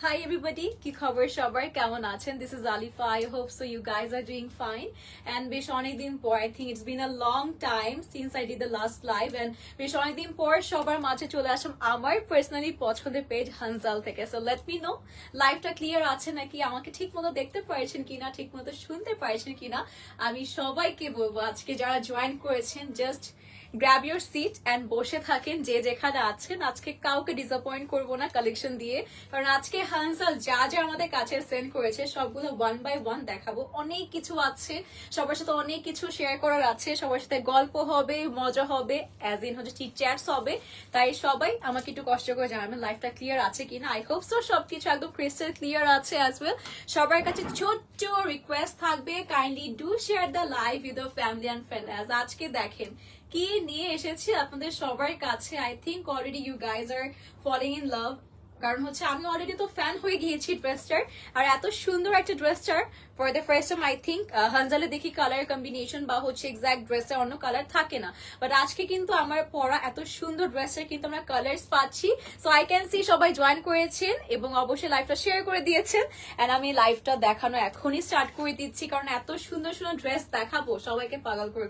Hi everybody, কি খবর সবার কেমন আছেন? This is Alifa. I hope so you guys are doing fine. And বেশ অনেকদিন পর, I think it's been a long time since I did the last live and বেশ অনেকদিন পর সবার মাঝে চলে আসলাম আমার পার্সোনালি পছন্দের পেজ হানজাল থেকে. So let me know লাইভটা ক্লিয়ার আছে নাকি, আমাকে ঠিকমতো দেখতে পারছেন কিনা, ঠিকমতো শুনতে পারছেন কিনা. আমি সবাইকে বলবো আজকে যারা জয়েন করেছেন just grab your seat and বসে থাকেন যে যেখানে আছেন. আজকে কাউকে ডিসঅ্যাপয়েন্ট করবো না কালেকশন দিয়ে, কারণ আজকে হানজাল যা যা আমাদের কাছে সেন্ড করেছে সবগুলো ওয়ান বাই ওয়ান দেখাবো. অনেক কিছু আছে, সবার সাথে অনেক কিছু শেয়ার করার আছে, সবার সাথে গল্প হবে, মজা হবে, অ্যাজ ইন হচ্ছে চিট চ্যাটস হবে. তাই সবাই আমাকে একটু কষ্ট করে জানাবেন লাইফটা ক্লিয়ার আছে কিনা. আই হোপ সো সবকিছু একদম ক্রিস্টাল ক্লিয়ার আছে অ্যাজ ওয়েল. সবার কাছে ছোট্ট রিকোয়েস্ট থাকবে, kindly do share the live with the family and friend. As আজকে দেখেন কি নিয়ে এসেছি আপনাদের সবার কাছে. I think already you guys are falling in love, কারণ হচ্ছে আমি অলরেডি তো ফ্যান হয়ে গিয়েছি ড্রেসটার. আর এত সুন্দর একটা ড্রেসটার for the first time I think হানজালে দেখি কালার কম্বিনেশন বা হচ্ছে এক্সাক্ট ড্রেসের অন্য কালার থাকে না, বাট আজকে কিন্তু আমার পরা এত সুন্দর ড্রেসের কিন্তু আমরা কালার্স পাচ্ছি. সো আই ক্যান সি সবাই জয়েন করেছেন এবং অবশ্যই লাইভটা শেয়ার করে দিয়েছেন. অ্যান্ড আমি লাইভটা দেখানো এখনই স্টার্ট করে দিচ্ছি, কারণ এত সুন্দর সুন্দর ড্রেস দেখাবো, সবাইকে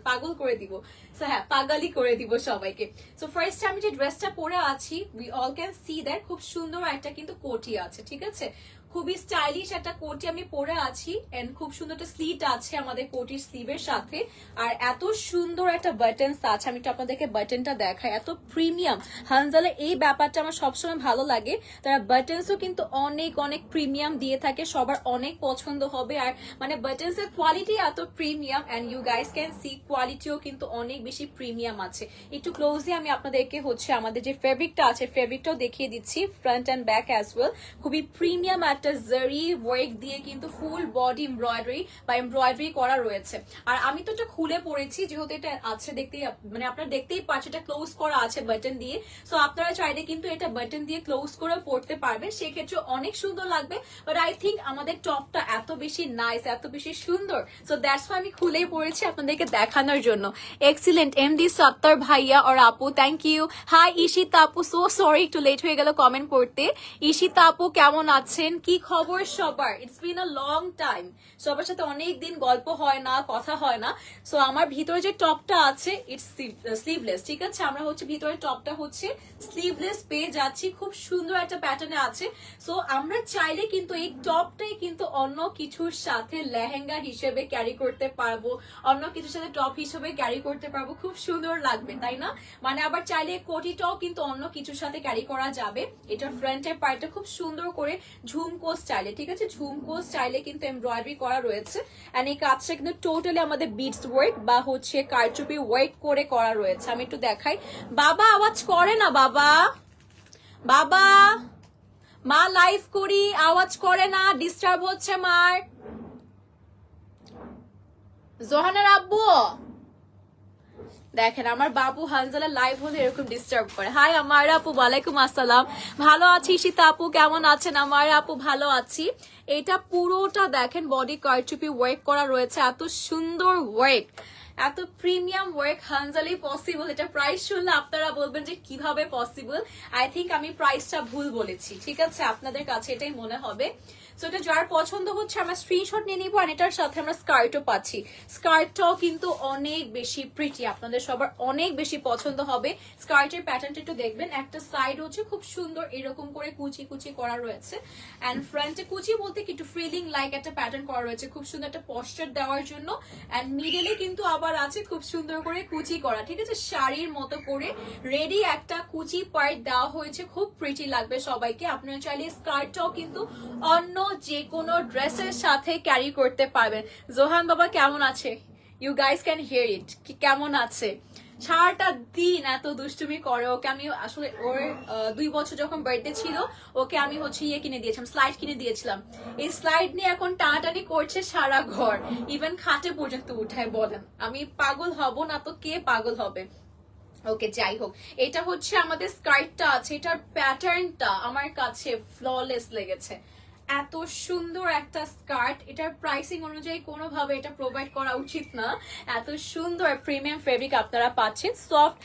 পাগল করে দিব. সো হ্যাঁ, পাগালি করে দিব সবাইকে. সো ফার্স্ট আমি যে ড্রেসটা পরে আছি, we all can see that খুব সুন্দর একটা কিন্তু কোটি আছে, ঠিক আছে, খুবই স্টাইলিশ একটা কোটি আমি পরে আছি. এন্ড খুব সুন্দর একটা স্লিট আছে আমাদের কোটির স্লিভের সাথে, আর এত সুন্দর একটা বাটনস আছে. আমি একটু আপনাদেরকে বাটনটা দেখাই, এত প্রিমিয়াম. হানজালের এই ব্যাপারটা আমার সবসময় ভালো লাগে, তারা বাটনসও কিন্তু অনেক অনেক প্রিমিয়াম দিয়ে থাকে, সবার অনেক পছন্দ হবে. আর মানে বাটনস এর কোয়ালিটি এত premium, and you guys can see কোয়ালিটিও কিন্তু অনেক বেশি প্রিমিয়াম আছে. একটু ক্লোজলি আমি আপনাদেরকে হচ্ছে আমাদের যে ফেব্রিকটা আছে ফেব্রিকটাও দেখিয়ে দিচ্ছি, front and back as well. খুবই প্রিমিয়াম একটা জারি ওয়ার্ক দিয়ে কিন্তু ফুল বডি এমব্রয়ডারি করা রয়েছে. আর আমি তো এটা খুলে পড়েছি, যেহেতু এটা আছে দেখতেই, মানে আপনারা দেখতেই পাচ্ছেন এটা ক্লোজ করা আছে বাটন দিয়ে. সো আপনারা চাইলে কিন্তু এটা বাটন দিয়ে ক্লোজ করে পড়তে পারবেন, সেক্ষেত্রে অনেক সুন্দর লাগবে. বাট আই থিঙ্ক আমাদের টপটা এত বেশি নাইস, এত বেশি সুন্দর, সো দ্যাটস ওয়াই আমি খুলেই পড়েছি আপনাদেরকে দেখানোর জন্য. এক্সিলেন্ট এমডি সত্তর ভাইয়া আর আপু, থ্যাংক ইউ. হাই ঈশিতা আপু, সো সরি একটু লেট হয়ে গেল কমেন্ট করতে. ঈশিতা আপু কেমন আছেন, কি খবর সবার? It's been a long time, সবার সাথে অনেক দিন গল্প হয় না, কথা হয় না. সো আমার ভিতরে যে টপটা আছে ইটস স্লিভলেস, ঠিক আছে, আমরা হচ্ছে ভিতরে টপটা হচ্ছে স্লিভলেস পেয়ে যাচ্ছি, খুব সুন্দর একটা প্যাটার্নে আছে. সো আমরা চাইলে কিন্তু এই টপটাই কিন্তু অন্য কিছুর সাথে লেহেঙ্গা হিসেবে ক্যারি করতে পারবো, অন্য কিছুর সাথে টপ হিসেবে ক্যারি করতে পারবো, খুব সুন্দর লাগবে, তাই না? মানে আবার চাইলে কোটিটাও কিন্তু অন্য কিছুর সাথে ক্যারি করা যাবে. এটার ফ্রন্টের পার্টটা খুব সুন্দর করে ঝুমকো স্টাইলে, ঠিক আছে, ঝুমকো স্টাইলে কিন্তু এমব্রয়ডারি করা রয়েছে. এন্ড এই কাজটা কিন্তু টোটালি আমাদের বিটস ওয়ার্ক বা হচ্ছে কারচুপি ওয়ার্ক করে করা রয়েছে. আমি একটু দেখাই. বাবা আওয়াজ করে না, বাবা বাবা মা লাইভ করি, আওয়াজ করে না, ডিস্টার্ব হচ্ছে মার. জোহানার আব্বু দেখেন, আমার বাবু হানজালা লাইভ হলে এরকম ডিস্টার্ব করে. হাই আমার আপু, ওয়ালাইকুম আসসালাম. ভালো আছি ঈশিতা আপু, কেমন আছেন? আমার আপু ভালো আছি. এটা পুরোটা দেখেন বডি কারচুপি ওয়ার্ক করা রয়েছে, এত সুন্দর ওয়ার্ক, এত প্রিমিয়াম ওয়ার্ক হানজালি পসিবল. এটা প্রাইস শুনলে আপনারা বলবেন যে কিভাবে পসিবল. আই থিঙ্ক আমি প্রাইসটা ভুল বলেছি, ঠিক আছে, আপনাদের কাছে এটাই মনে হবে. সো এটা যার পছন্দ হচ্ছে আমরা স্ক্রিনশট নিয়ে নিবো. আর এটার সাথে আমরা স্কার্টও পাচ্ছি, স্কার্টটাও কিন্তু অনেক বেশি প্রিটি, আপনাদের সবার অনেক বেশি পছন্দ হবে. স্কার্টের প্যাটার্নটা একটু দেখবেন, একটা সাইড হচ্ছে খুব সুন্দর এরকম করে কুচি কুচি করা রয়েছে, অ্যান্ড ফ্রন্টে কুচি বলতে একটু ফ্রিলিং লাইক একটা প্যাটার্ন করা রয়েছে, খুব সুন্দর একটা পশ্চার দেওয়ার জন্য. অ্যান্ড মিডলে কিন্তু আবার আছে খুব সুন্দর করে কুচি করা, ঠিক আছে, শাড়ির মতো করে রেডি একটা কুচি পার্ট দেওয়া হয়েছে, খুব প্রিটি লাগবে সবাইকে. আপনারা চাইলে স্কার্টটাও কিন্তু অন্য যে কোনো ড্রেসের সাথে ক্যারি করতে পারবেন. জোহান বাবা কেমন আছে? ইউ গাইস ক্যান হিয়ার ইট, কি কেমন আছে? সারাটা দিন এত দুষ্টুমি করে, ওকে আমি আসলে ওর 2 বছর যখন বার্থডে ছিল ওকে আমি হচ্ছে ইয়ে কিনে দিয়েছিলাম, স্লাইড কিনে দিয়েছিলাম. এই স্লাইড নিয়ে এখন টানাটানি করছে সারা ঘর, ইভেন খাটে পর্যন্ত উঠায়. বলেন আমি পাগল হব না তো কে পাগল হবে? ওকে, যাই হোক, এটা হচ্ছে আমাদের স্কার্টটা আছে, এটার প্যাটার্নটা আমার কাছে ফ্ললেস লেগেছে, এত সুন্দর একটা স্কার্ট, এটার প্রাইসিং অনুযায়ী কোনোভাবে এটা প্রোভাইড করা উচিত না। এত সুন্দর প্রিমিয়াম ফেব্রিক আপনারা পাচ্ছেন, সফট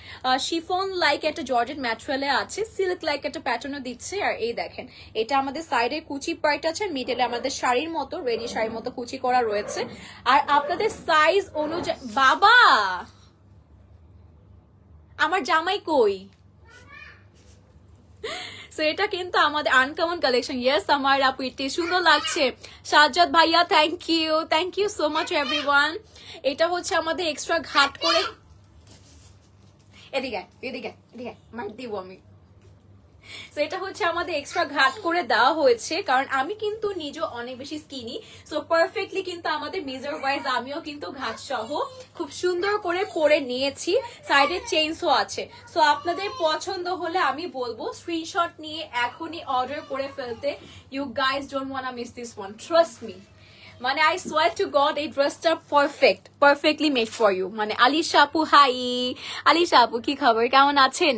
শিফন লাইক একটা জর্জেট ম্যাটেরিয়ালে আছে, সিল্ক লাইক একটা প্যাটার্নও দিচ্ছে। আর এই দেখেন এটা আমাদের সাইডে কুচি পার্ট আছে, মিডলে আমাদের শাড়ির মতো রেডি শাড়ির মতো কুচি করা রয়েছে। আর আপনাদের সাইজ অনুযায়ী, বাবা আমার জামাই কই? সো এটা কিন্তু আমাদের আনকমন কালেকশন। ইয়েস আমার আপু এটি সুন্দর লাগছে। সাজ্জাদ ভাইয়া thank you so much everyone. এটা হচ্ছে আমাদের এক্সট্রা ঘাট করে, এদিকে এদিকে এদিকে মার দিব আমি। সো এটা হচ্ছে আমাদের এক্সট্রা ঘাট করে দেওয়া হয়েছে, কারণ আমি কিন্তু নিজে অনেক বেশি স্কিনি। সো পারফেক্টলি কিন্তু আমাদের মেজার ওয়াইজ আমিও কিন্তু ঘাট সহ খুব সুন্দর করে পরে নিয়েছি, সাইডে চেইনসও আছে। সো আপনাদের পছন্দ হলে আমি বলবো স্ক্রিনশট নিয়ে এখনই অর্ডার করে ফেলতে। You guys don't want miss this one, trust me. মানে আই সোয়ার টু গড এই ড্রেসটা পারফেক্টলি মেড ফর ইউ। মানে আলিশা আপু, হাই আলিশা আপু, কি খবর, কেমন আছেন?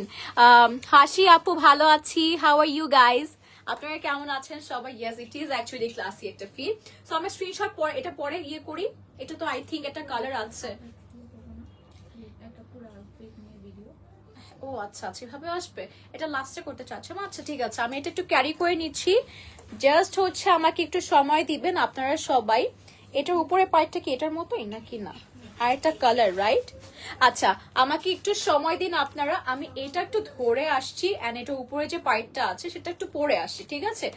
হাসি আপু, ভালো আছি। How are you guys? আপনারা কেমন আছেন সবাই? Yes it is actually classy একটা ফিল। সো আমরা স্ক্রিনশট পরে এটা পরে ইয়ে করি। এটা তো আই থিঙ্ক একটা কালার আছে। ও আচ্ছা আচ্ছা, এভাবে আসবে, এটা লাস্টে করতে চাচ্ছিলাম। আচ্ছা ঠিক আছে, আমি এটা একটু ক্যারি করে নিচ্ছি। জাস্ট হচ্ছে আমাকে একটু সময় দিবেন আপনারা সবাই। এটার উপরে পার্টটা কি এটার মতোই নাকি না? আর একটা কালার, রাইট? আচ্ছা আমাকে একটু সময় দিন আপনারা, আমি এটা একটু ধরে আসছি এন্ড এটার উপরে যে পার্টটা আছে সেটা একটু পরে আসছি, ঠিক আছে?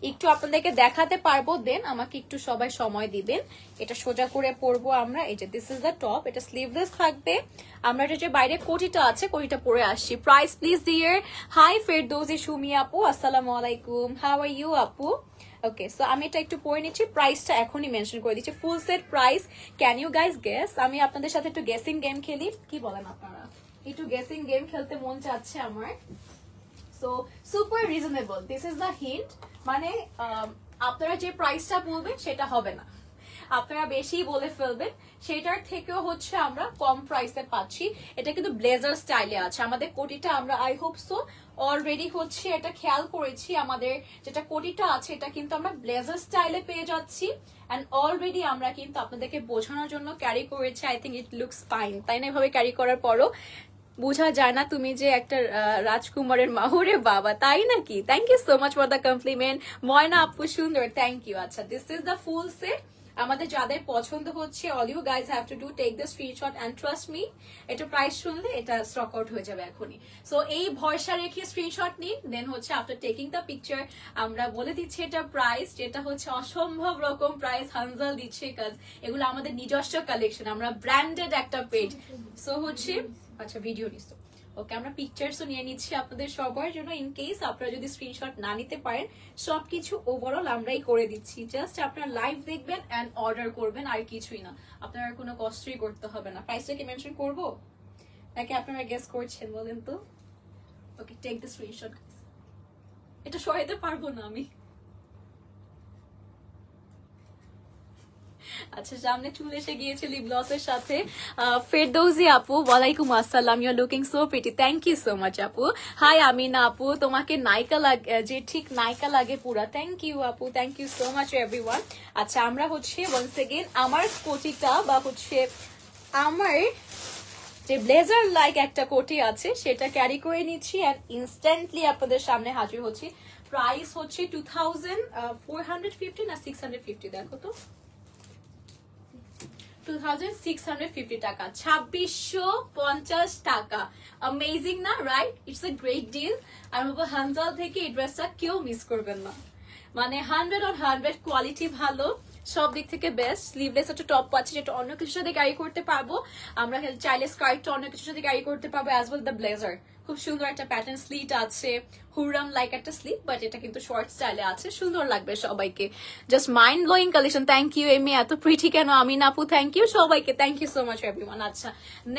একটু আপনাদেরকে দেখাতে পারবো, দেন আমাকে একটু সবাই সময় দিবেন। এটা সোজা করে পরবো আমরা। এই যে দিস ইজ দ্য টপ, এটা স্লিভলেস থাকবে। আমরা এটা যে বাইরে কোটিটা আছে কোটিটা পরে আসছি। Price please dear. Hi Ferdousi Sumi আপু, আসসালামু আলাইকুম, হাউ আর ইউ আপু? ওকে, সো আমি এটা একটু পরে নিচ্ছি। প্রাইসটা এখনই মেনশন করে দিচ্ছি, full set price. Can you guys guess? আমি আপনাদের সাথে একটু গেসিং গেম খেলি, কি বলেন আপনারা? একটু গেসিং গেম খেলতে মন চাচ্ছে আমার। So super reasonable, this is the hint. মানে আপনারা যে প্রাইসটা বলবেন সেটা হবে না, আপনারা বেশি বলে ফেলবেন, সেটার থেকেও হচ্ছে আমরা কম প্রাইসে পাচ্ছি। এটা কিন্তু ব্লেজার স্টাইলে আছে আমাদের কোটিটা। আমরা আই হোপ সো অলরেডি হচ্ছে এটা খেয়াল করেছি, আমাদের যেটা কোটিটা আছে এটা কিন্তু আমরা ব্লেজার স্টাইলে পেয়ে যাচ্ছি। এন্ড অলরেডি আমরা কিন্তু আপনাদেরকে বোঝানোর জন্য ক্যারি করেছি। I think it looks fine, তাই না? এভাবে ক্যারি করার পরও বোঝা যায় না তুমি যে একটা রাজকুমারের মাহুরে বাবা, তাই নাকি? Thank you so much for the compliment. ময়না আপু সুন্দর, থ্যাংক ইউ। আচ্ছা this is the full set. আমাদের যাদের পছন্দ হচ্ছে, all you guys have to do take the screenshot and trust me, এটা প্রাইস শুনলে এটা স্টক আউট হয়ে যাবে এখনই। সো এই ভরসা রেখে স্ক্রিনশট নিন, দেন হচ্ছে আফটার টেকিং দ্য পিকচার আমরা বলে দিচ্ছি এটা প্রাইস, যেটা হচ্ছে অসম্ভব রকম প্রাইস হানজাল দিচ্ছে, কাজ এগুলো আমাদের নিজস্ব কালেকশন, আমরা ব্র্যান্ডেড একটা পেজ। সো হচ্ছে আচ্ছা ভিডিও নিস, ওকে আমরা পিকচারসও নিয়ে নিচ্ছি আপনাদের সবার জন্য, ইন কেস আপনারা যদি স্ক্রিনশট না নিতে পারেন। সবকিছু ওভারঅল আমরাই করে দিচ্ছি, জাস্ট আপনারা লাইভ দেখবেন এন্ড অর্ডার করবেন, আর কিছুই না। আপনারা কোনো কষ্টই করতে হবে না। প্রাইসটা কি মেনশন করবো নাকি আপনারা গেস করছেন বলেন তো? Okay take the screenshot. এটা সরাইতে পারবো না আমি। আচ্ছা সামনে চুল এসে গিয়েছে লিপ গ্লসের সাথে। ফেরদৌসি আপু, ওয়ালাইকুম আসসালাম, you are looking so pretty, thank you so much আপু। হাই আমিনা আপু, তোমাকে নায়িকা লাগে, যে ঠিক নায়িকা লাগে পুরা, থ্যাংক ইউ আপু, thank you so much everyone. আচ্ছা আমরা হচ্ছে ওয়ান্স এগেন আমার কোটিটা বা হচ্ছে আমার যে ব্লেজার লাইক একটা কোটি আছে সেটা ক্যারি করে নিচ্ছি এন্ড ইনস্ট্যান্টলি আপনাদের সামনে হাজির হচ্ছি। প্রাইস হচ্ছে 2450 না 650, দেখো তো 2650 টাকা, 2650 টাকা। অ্যামেজিং না, right? It's a great deal. আর হানজাল থেকে এই ড্রেসটা কেউ মিস করবেন না, মানে 100/100 কোয়ালিটি ভালো, সব দিক থেকে বেস্ট। স্লিভলেস একটা টপ পাচ্ছি যেটা অন্য কিছুর সাথে ক্যারি করতে পারবো আমরা, চাইলে স্কার্টটা অন্য কিছুর সাথে ক্যারি করতে পারবো, অ্যাজ ওয়েল দ্য ব্লেজার। খুব সুন্দর একটা প্যাটার্ন স্লিট আছে, হুরাম লাইক একটা স্লিপ, বাট এটা কিন্তু শর্ট স্টাইলে আছে, সুন্দর লাগবে সবাইকে। Just mind blowing collection. Thank you এমি, এত প্রিটি কেন? আমিন আপু থ্যাংক ইউ সবাইকে, thank you so much everyone. আচ্ছা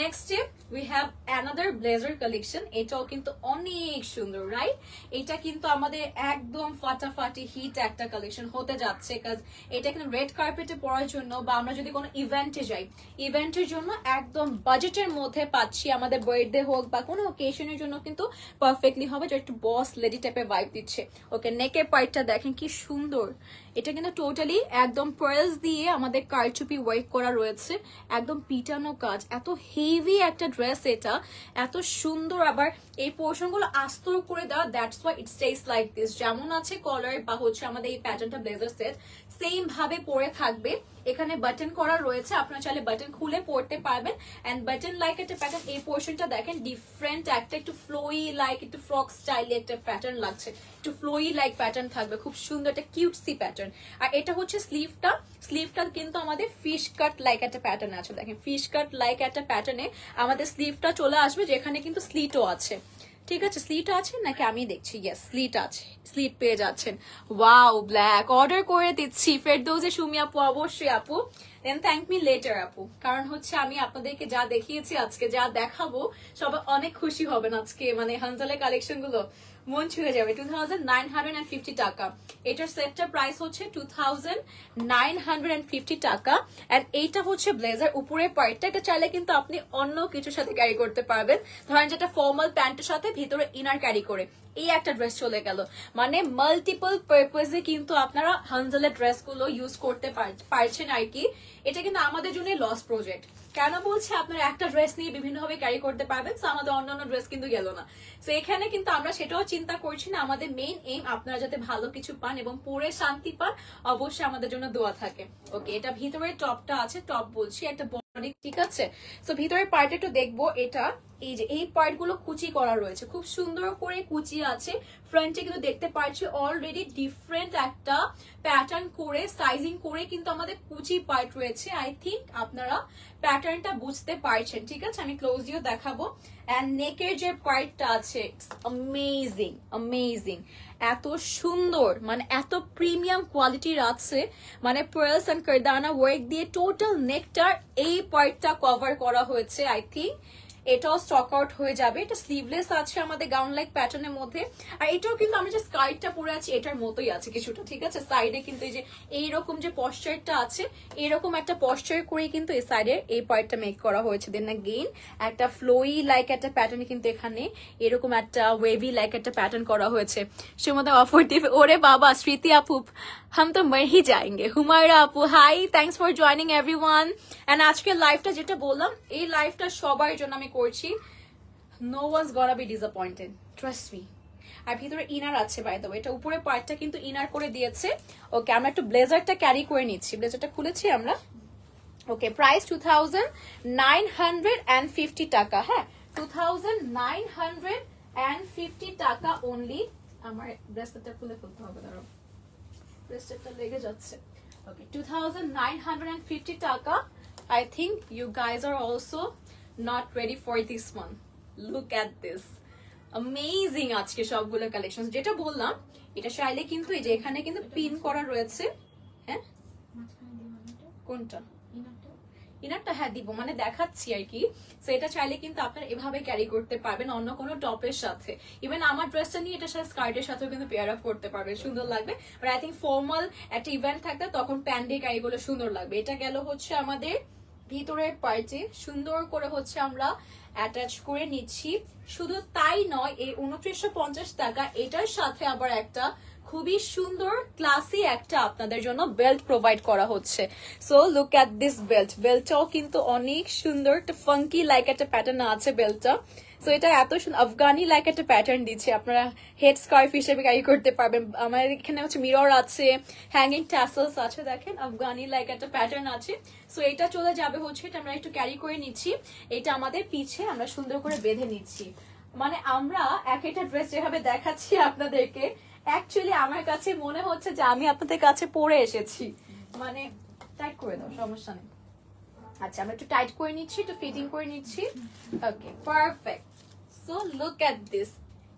next we have another blazer collection, এটাও কিন্তু অনেক সুন্দর, রাইট? এটা কিন্তু আমাদের একদম ফাটাফাটি হিট একটা কালেকশন হতে যাচ্ছে, কাজ এটা কিন্তু রেড কার্পেটে পরার জন্য বা আমরা যদি কোনো ইভেন্টে যাই, ইভেন্টের জন্য একদম বাজেটের মধ্যে পাচ্ছি। আমাদের বার্থডে হোক বা কোনো ওকেশনের জন্য কিন্তু পারফেক্টলি হবে, যে একটু বস লেডি টাইপের ভাইব দিচ্ছে। ওকে নেকের পার্টটা দেখেন কি সুন্দর, এটা কিন্তু টোটালি একদম পার্লস দিয়ে আমাদের কারচুপি ওয়ার্ক করা রয়েছে, একদম পিটানো কাজ, এত হেভি একটা ড্রেস, এটা এত সুন্দর। আবার এই পোর্শন গুলো আস্তর করে দেওয়া, that's why it stage like this. যেমন আছে কলার বা হচ্ছে আমাদের এই প্যাটার্নটা ব্লেজার সেট সেম ভাবে পরে থাকবে। এখানে বাটন করা রয়েছে, আপনারা চাইলে বাটন খুলে পরতে পারবেন। এন্ড বাটন লাইক একটা প্যাটার্ন, এই পোর্শনটা দেখেন ডিফারেন্ট একটা, একটু ফ্লোই লাইক, একটু ফ্রক স্টাইলে একটা প্যাটার্ন লাগছে, একটু ফ্লোই লাইক প্যাটার্ন থাকবে, খুব সুন্দর একটা কিউটসি প্যাটার্ন। আর এটা হচ্ছে স্লিভটা, স্লিভটা কিন্তু আমাদের ফিশ কাট লাইক একটা প্যাটার্ন আছে, দেখেন ফিশ কাট লাইক একটা প্যাটার্নে আমাদের স্লিভটা চলে আসবে, যেখানে কিন্তু স্লিটও আছে। ঠিক আছে, স্লিট আছে নাকি আমি দেখছি, ইয়েস স্লিট আছে, স্লিট পেয়ে যাচ্ছেন। ওয়াও, ব্ল্যাক অর্ডার করে দিচ্ছি ফেরদৌসী সুমি আপু, অবশ্যই আপু, দেন থ্যাংক মি লেটার আপু। কারণ হচ্ছে আমি আপনাদেরকে যা দেখিয়েছি আজকে, যা দেখাবো সবাই অনেক খুশি হবেন আজকে, মানে হানজালের কালেকশন গুলো মন ছুঁয়ে যাবে। 2950 টাকা, এটার সেটটার প্রাইস হচ্ছে 2950 টাকা। এন্ড এইটা হচ্ছে ব্লেজার উপরের পার্টটা, এটা চাইলে কিন্তু আপনি অন্য কিছুর সাথে ক্যারি করতে পারবেন, ধরেন যেটা ফর্মাল প্যান্টের সাথে ভিতরে ইনার ক্যারি করে, এই একটা ড্রেস চলে গেল। মানে মাল্টিপল পারপাজে কিন্তু আপনারা হানজালের ড্রেস গুলো ইউজ করতে পারছেন আর কি। এটা কিন্তু আমাদের জন্য লস প্রজেক্ট, কেন বলছে আপনারা একটা ড্রেস নিয়ে বিভিন্ন ভাবে ক্যারি করতে পারবেন, আমাদের অন্যান্য ড্রেস কিন্তু গেল না। তো এখানে কিন্তু আমরা সেটাও চিন্তা করছি না, আমাদের মেইন এইম আপনারা যাতে ভালো কিছু পান এবং পরে শান্তি পান, অবশ্যই আমাদের জন্য দোয়া থাকে। ওকে, এটা ভিতরে টপটা আছে, টপ বলছি একটা বডি, ঠিক আছে। তো ভিতরের পার্ট একটু দেখবো, এটা এই যে এই পার্ট গুলো কুচি করা রয়েছে, খুব সুন্দর করে কুচি আছে। ফ্রন্টে কিন্তু দেখতে পাচ্ছি অলরেডি ডিফারেন্ট একটা প্যাটার্ন করে সাইজিং করে কিন্তু আমাদের কুচি পার্ট রয়েছে। আই থিঙ্ক আপনারা প্যাটার্নটা বুঝতে পারছেন, ঠিক আছে। আমি ক্লোজ দিয়েও দেখাবো। এন্ড নেকের যে পার্টটা আছে, অ্যামেজিং অ্যামেজিং, এত সুন্দর, মানে এত প্রিমিয়াম কোয়ালিটির আছে, মানে পার্লস এন্ড কারদানা ওয়ার্ক দিয়ে টোটাল নেকটার এই পার্টটা কভার করা হয়েছে। আই থিঙ্ক এটাও স্টক আউট হয়ে যাবে। এটা স্লিভলেস আছে আমাদের গাউন লাইক প্যাটার্নের মধ্যে। আর এটাও কিন্তু আমি যে স্কার্টটা পরে আছি এটার মতোই আছে কিছুটা, ঠিক আছে। সাইডে কিন্তু এই যে এইরকম যে পশ্চারটা আছে, এরকম একটা পশ্চার করে কিন্তু এই সাইডে এই পার্টটা মেক করা হয়েছে। দেন গেইন একটা ফ্লোই লাইক একটা প্যাটার্ন কিন্তু এখানে এরকম একটা ওয়েভি লাইক একটা প্যাটার্ন করা হয়েছে। সে মধ্যে অফার দিবে, ওরে বাবা স্মৃতি আপু हम तो मर ही जाएंगे। হুমায়রা আপু hi, thanks for joining everyone. And আজকের লাইভটা যেটা বললাম, এই লাইভটা সবার জন্য আমি করছি, no one's gonna be disappointed, trust me. আর ভিতরে ইনার আছে বাই দ্য ওয়ে, এটা উপরে পার্টটা কিন্তু ইনার করে দিয়েছে। ওকে, আমরা একটু ব্লেজারটা ক্যারি করে নিচ্ছি, ব্লেজারটা খুলেছি আমরা। ওকে, প্রাইস 2950 টাকা, হ্যাঁ 2950 টাকা অনলি। আমার ব্রেসলেটটা খুলে ফেলতে হবে, দাঁড়াও ব্রেসলেটটা লেগে যাচ্ছে। ওকে, 2950 টাকা। I think you guys are also not ready for this one. Look at this. Amazing আজকে সবগুলো কালেকশন, যেটা বললাম এটা চাইলে কিন্তু এই যে এখানে কিন্তু পিন করা রয়েছে, হ্যাঁ কোনটা ইনারটা, হ্যাঁ দিব, মানে দেখাচ্ছি আর কি। সো এটা চাইলে কিন্তু আপনারা এভাবে ক্যারি করতে পারবেন অন্য কোনো টপের সাথে। ইভেন আমার ড্রেসটা নিয়ে এটার সাথে স্কার্টের সাথেও কিন্তু পেয়ার আপ করতে পারবে, সুন্দর লাগবে। বাট আই থিঙ্ক ফর্মাল একটা ইভেন্ট থাকতে তখন প্যান্ট দিয়ে ক্যারি করলে সুন্দর লাগবে। এটা গেল হচ্ছে আমাদের ভিতরের পার্টে, সুন্দর করে হচ্ছে আমরা অ্যাটাচ করে নিচ্ছি। শুধু তাই নয়, এই 2950 টাকা এটার সাথে আবার একটা খুবই সুন্দর ক্লাসি একটা আপনাদের জন্য বেল্ট প্রোভাইড করা হচ্ছে। So look at this belt, বেল্টটাও কিন্তু অনেক সুন্দর, একটা ফাঙ্কি লাইক একটা প্যাটার্ন আছে বেল্টটা। সো এটা এত সুন্দর আফগানি লাইক একটা প্যাটার্ন দিচ্ছে, আপনারা হেড স্কার্ফ হিসেবে ক্যারি করতে পারবেন। আমাদের এখানে হচ্ছে মিরর আছে, হ্যাঙ্গিং ট্যাসেলস আছে, দেখেন আফগানি লাইক একটা প্যাটার্ন আছে। সো এটা চলে যাবে হচ্ছে, এটা আমরা একটু ক্যারি করে নিচ্ছি, এটা আমাদের পিছে আমরা সুন্দর করে বেঁধে নিচ্ছি। মানে আমরা এক একটা ড্রেস যেভাবে দেখাচ্ছি আপনাদেরকে, অ্যাকচুয়ালি আমার কাছে মনে হচ্ছে যে আমি আপনাদের কাছে পরে এসেছি। মানে টাইট করে দাও, সমস্যা নেই। আচ্ছা, আমরা একটু টাইট করে নিচ্ছি, একটু ফিটিং করে নিচ্ছি। Okay, perfect. So look at this,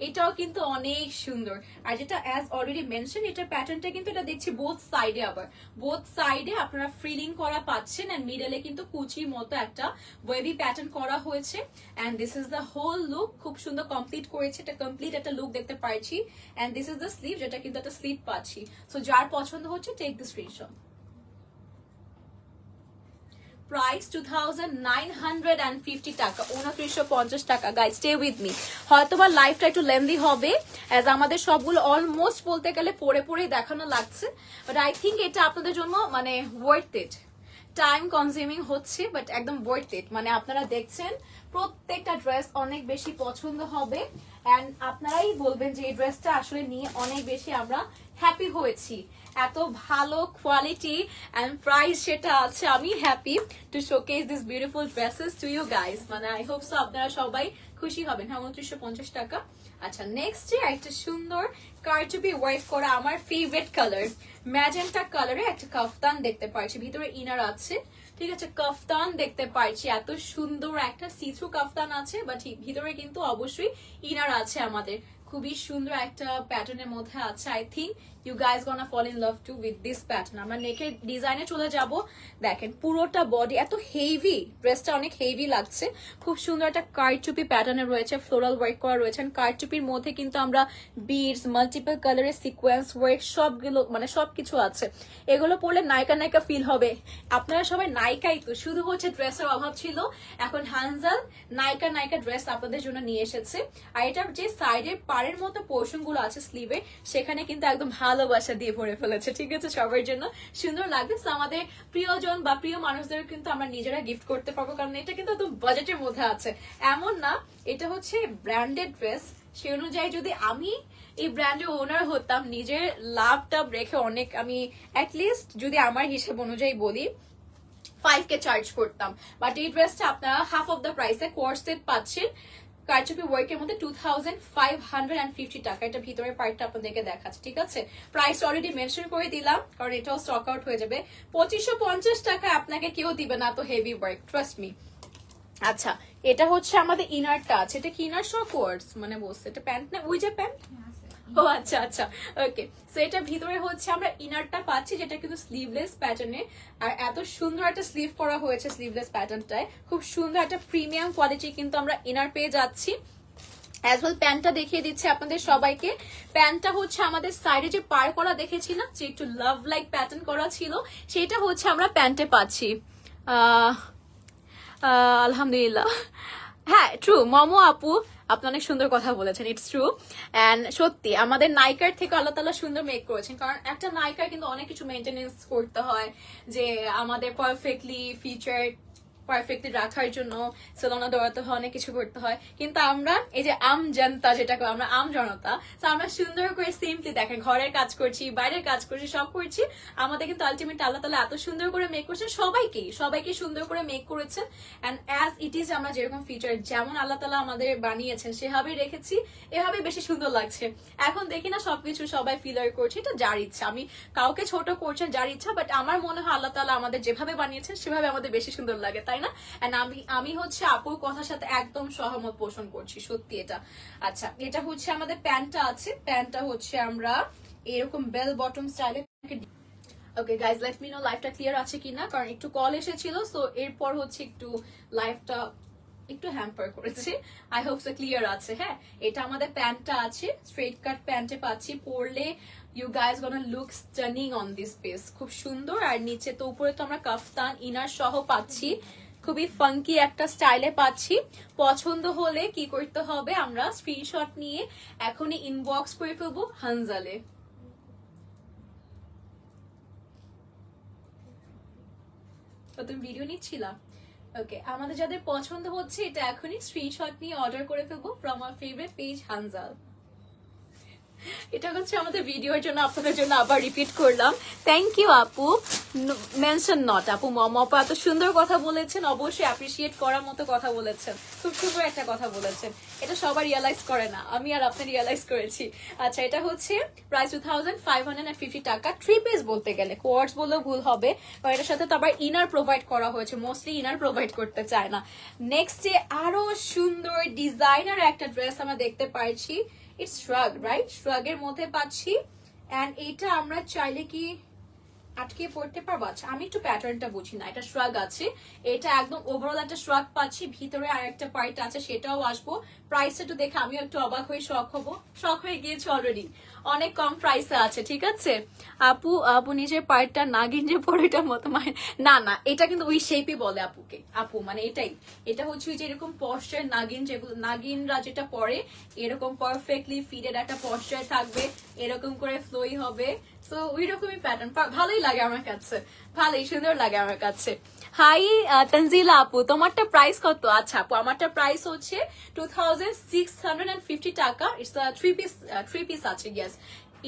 এটাও কিন্তু অনেক সুন্দর। আর যেটা অ্যাজ অলরেডি মেনশন, এটার প্যাটার্নটা কিন্তু এটা দেখছি বোথ সাইডে, আবার বোথ সাইডে আপনারা ফ্রিলিং করা পাচ্ছেন। এন্ড মিডলে কিন্তু কুচির মতো একটা ওয়েভি প্যাটার্ন করা হয়েছে। And this is the whole look, খুব সুন্দর কমপ্লিট করেছে, এটা কমপ্লিট একটা লুক দেখতে পাচ্ছি। And this is the sleeve, যেটা কিন্তু একটা স্লিভ পাচ্ছি। সো যার পছন্দ হচ্ছে টেক দ্য স্ক্রিনশট। প্রাইস 2950 টাকা, 2950 টাকা। গাইস স্টে উইথ মি, হয়তোবা লাইফটা একটু লেন্দি হবে অ্যাজ আমাদের সবগুলো অলমোস্ট বলতে গেলে পরে পরেই দেখানো লাগছে, বাট আই থিঙ্ক এটা আপনাদের জন্য মানে ওয়ার্থ ইট। টাইম কনজিউমিং হচ্ছে বাট একদম ওয়ার্থ ইট। মানে আপনারা দেখছেন প্রত্যেকটা ড্রেস অনেক বেশি পছন্দ হবে অ্যান্ড আপনারাই বলবেন যে এই ড্রেসটা আসলে নিয়ে অনেক বেশি আমরা হ্যাপি হয়েছি। এত ভালো কোয়ালিটি অ্যান্ড প্রাইস সেটা আছে, আমি happy to showcase this beautiful dresses to you guys. মানে আই হোপ সো আপনারা সবাই খুশি হবেন। হ্যাঁ 2950 টাকা। আচ্ছা নেক্সট একটা সুন্দর কারচুপি ওয়ার্ক করা আমার ফেভারিট কালার ম্যাজেন্টা কালারে একটা কাফতান দেখতে পাচ্ছি, ভিতরে ইনার আছে, ঠিক আছে, কাফতান দেখতে পাচ্ছি, এত সুন্দর একটা সিথ্রু কাফতান আছে, বাট ভিতরে কিন্তু অবশ্যই ইনার আছে আমাদের। খুবই সুন্দর একটা প্যাটার্নের মধ্যে আছে। I think you guys gonna fall in love to with this pattern. আমরা নেকের ডিজাইনে চলে যাব। দেখেন পুরোটা বডি এত হেভি, ড্রেসটা অনেক হেভি লাগছে। খুব সুন্দর একটা কারচুপি প্যাটার্নে রয়েছে, ফ্লোরাল ওয়ার্ক করা রয়েছে। কারচুপির মধ্যে কিন্তু আমরা বিডস, মাল্টিপল কালারের সিকোয়েন্স ওয়ার্ক সবগুলো মানে সবকিছু আছে। এগুলো পরলে নায়িকা নায়িকা ফিল হবে। আপনারা সবাই নায়িকাই তো, শুধু হচ্ছে ড্রেসের অভাব ছিল, এখন হানজাল নায়িকা নায়িকা ড্রেস আপনাদের জন্য নিয়ে এসেছে। আর এটার যে সাইডের পাড়ের মতো পোর্শন গুলো আছে স্লিভে, সেখানে কিন্তু একদম ভালোবাসা দিয়ে ভরে ফেলেছে, ঠিক আছে, সবার জন্য সুন্দর লাগবে। আমাদের প্রিয়জন বা প্রিয় মানুষদের কিন্তু আমরা নিজেরা গিফট করতে পারবো, কারণ এটা কিন্তু একদম বাজেটের মধ্যে আছে। এমন না এটা হচ্ছে ব্র্যান্ডেড ড্রেস, সে অনুযায়ী যদি আমি এই ব্র্যান্ডের ওনার হতাম, নিজের লাভটা রেখে অনেক, আমি অ্যাটলিস্ট যদি আমার হিসেব অনুযায়ী বলি 5K চার্জ করতাম, বাট এই ড্রেসটা আপনারা হাফ অফ দ্য প্রাইসে কোয়ার্ড সেট পাচ্ছেন কারচুপি ওয়ার্কের মধ্যে 2550 টাকা। এটা ভিতরের পার্টটা আপনাদেরকে দেখাচ্ছে, ঠিক আছে। প্রাইস অলরেডি মেনশন করে দিলাম কারণ এটাও স্টক আউট হয়ে যাবে। 2550 টাকা আপনাকে কেউ দিবে না, তো হেভি ওয়ার্ক, ট্রাস্ট মি। আচ্ছা এটা হচ্ছে আমাদের ইনারটা আছে, এটা কি ইনার শো কোয়ার্ডস মানে বসছে, এটা প্যান্ট না, ওই যে প্যান্ট, ও আচ্ছা আচ্ছা ওকে। সো এটা ভিতরে হচ্ছে আমরা ইনারটা পাচ্ছি, যেটা কিন্তু স্লিভলেস প্যাটার্নে, আর এত সুন্দর একটা স্লিভ করা হয়েছে স্লিভলেস প্যাটার্নটায়। খুব সুন্দর একটা প্রিমিয়াম কোয়ালিটি কিন্তু আমরা ইনার পেয়ে যাচ্ছি। অ্যাজ ওয়েল প্যান্টটা দেখিয়ে দিচ্ছে আপনাদের সবাইকে। প্যান্টটা হচ্ছে আমাদের সাইডে যে পার করা দেখেছিলাম, যে একটু লাভ লাইক প্যাটার্ন করা ছিল, সেটা হচ্ছে আমরা প্যান্টে পাচ্ছি। আলহামদুলিল্লাহ, হ্যাঁ ট্রু মমো আপু আপনি অনেক সুন্দর কথা বলেছেন, ইটস ট্রু। অ্যান্ড সত্যি আমাদের নায়িকার থেকে আল্লাহ তাআলা সুন্দর মেক করেছেন, কারণ একটা নায়িকার কিন্তু অনেক কিছু মেনটেনেন্স করতে হয়, যে আমাদের পারফেক্টলি ফিচার পারফেক্টলি রাখার জন্য সেলুনে দৌড়াতে হয়, অনেক কিছু করতে হয়। কিন্তু আমরা এই যে আম জনতা, যেটাকে আমরা আম জনতা, আমরা সুন্দর করে সিম্পলি দেখেন ঘরের কাজ করছি, বাইরের কাজ করছি, সব করছি, আমাদের কিন্তু আলটিমেট আল্লাহ তাআলা এত সুন্দর করে মেক করছেন, সবাইকে সুন্দর করে মেক করেছেন। অ্যান্ড অ্যাজ ইট ইজ আমরা যেরকম ফিচার যেমন আল্লাহ তাআলা আমাদের বানিয়েছেন সেভাবেই রেখেছি, এভাবে বেশি সুন্দর লাগছে। এখন দেখি না সবকিছু সবাই ফিলার করছে, এটা যার ইচ্ছা, আমি কাউকে ছোট করছেন যার ইচ্ছা, বাট আমার মনে হয় আল্লাহ তাআলা আমাদের যেভাবে বানিয়েছেন সেভাবে আমাদের বেশি সুন্দর লাগে, তাই না? এন্ড আমি হচ্ছে আপুর কথার সাথে একদম সহমত পোষণ করছি, সত্যি এটা। আচ্ছা এটা হচ্ছে আমাদের প্যান্টটা আছে, প্যান্টটা হচ্ছে আমরা এরকম বেল বটম স্টাইলে। Okay guys let me no লাইভটা ক্লিয়ার আছে কিনা, কারণ একটু কল এসেছিল, সো এরপর হচ্ছে একটু লাইভটা একটু হ্যাম্পার করেছি। আই হোপ সো ক্লিয়ার আছে। হ্যাঁ এটা আমাদের প্যান্টটা আছে, স্ট্রেট কাট প্যান্টে পাচ্ছি, পরলে you guys gonna look stunning on this piece, খুব সুন্দর। আর নিচে তো উপরে তো আমরা কাফতান ইনার সহ পাচ্ছি, খুবই ফাঙ্কি একটা স্টাইলে পাচ্ছি। পছন্দ হলে কি করতে হবে, আমরা স্ক্রিনশট নিয়ে এখনই ইনবক্স করে ফেলবো হানজালে। তুমি ভিডিও নিচ্ছিলা? ওকে আমাদের যাদের পছন্দ হচ্ছে এটা এখনই স্ক্রিনশট নিয়ে অর্ডার করে ফেলবো from our favourite page Hanzal. এটা হচ্ছে আমাদের ভিডিওর জন্য আপনাদের জন্য আবার রিপিট করলাম। থ্যাংক ইউ আপু, মেনশন নট আপু, মম আপু এত সুন্দর কথা বলেছেন, অবশ্যই অ্যাপ্রিসিয়েট করার মতো কথা বলেছেন, খুব সুন্দর একটা কথা বলেছেন, এটা সবাই রিয়েলাইজ করে না, আমি আর আপনি রিয়েলাইজ করেছি। আচ্ছা এটা হচ্ছে প্রাইস 2550 টাকা, 3 পিস বলতে গেলে, কোয়ার্ডস বললেও ভুল হবে, কারণ এটার সাথে তো আবার ইনার প্রোভাইড করা হয়েছে, মোস্টলি ইনার প্রোভাইড করতে চায় না। নেক্সট ডে আরো সুন্দর ডিজাইনার একটা ড্রেস আমরা দেখতে পাচ্ছি, ইটস শ্রাগ রাইট, শ্রাগের মধ্যে পাচ্ছি। এন্ড এটা আমরা চাইলে কি আটকে পড়তে পারবো? আচ্ছা আমি একটু প্যাটার্নটা বুঝি না, এটা শ্রাগ আছে, এটা একদম ওভারঅল একটা শ্রাগ পাচ্ছি, ভিতরে আর একটা পার্ট আছে সেটাও আসবো। প্রাইসটা একটু দেখে আমিও একটু অবাক হয়ে শখ হবো, শখ হয়ে গিয়েছে অলরেডি, অনেক কম প্রাইসে আছে। ঠিক আছে আপু, আপু নিজের পার্টটা নাগিন যে পরেটার মতো, মানে না না এটা কিন্তু ওই শেপই বলে আপুকে, আপু মানে এটাই, এটা হচ্ছে যে এরকম পশ্চার নাগিন, যেগুলো নাগিনরা যেটা পরে এরকম পারফেক্টলি ফিটেড একটা পশ্চার থাকবে, এরকম করে ফ্লোই হবে। সো ওই রকমই প্যাটার্ন, ভালোই লাগে আমার কাছে, ভালোই সুন্দর লাগে আমার কাছে। হাই তানজিলা আপু, তোমারটা প্রাইস কত? আচ্ছা আপু আমারটা প্রাইস হচ্ছে 2650 টাকা। ইটস থ্রি পিস আছে, ইয়েস।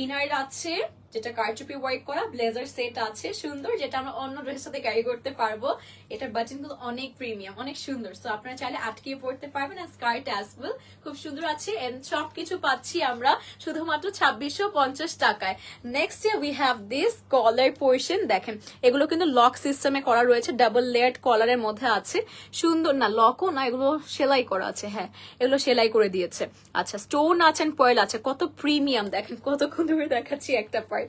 ইনার আছে যেটা কারচুপি ওয়ার্ক করা, ব্লেজার সেট আছে সুন্দর, যেটা আমরা অন্য ড্রেসের সাথে ক্যারি করতে পারবো। এটার বাটন গুলো অনেক প্রিমিয়াম, অনেক সুন্দর। সো আপনারা চাইলে আটকিয়ে পড়তে পারবেন। আর স্কার্ট অ্যাজ ওয়েল খুব সুন্দর আছে। এন্ড সবকিছু পাচ্ছি আমরা শুধুমাত্র 2650 টাকায়। Next we have this collar portion, দেখেন এগুলো কিন্তু লক সিস্টেমে করা রয়েছে, ডাবল লেয়ার্ড কলারের মধ্যে আছে, সুন্দর না, লকও না, এগুলো সেলাই করা আছে, হ্যাঁ এগুলো সেলাই করে দিয়েছে। আচ্ছা স্টোন আছে, পার্ল আছে, কত প্রিমিয়াম, দেখেন কতক্ষণ ধরে দেখাচ্ছি একটা পার্ল।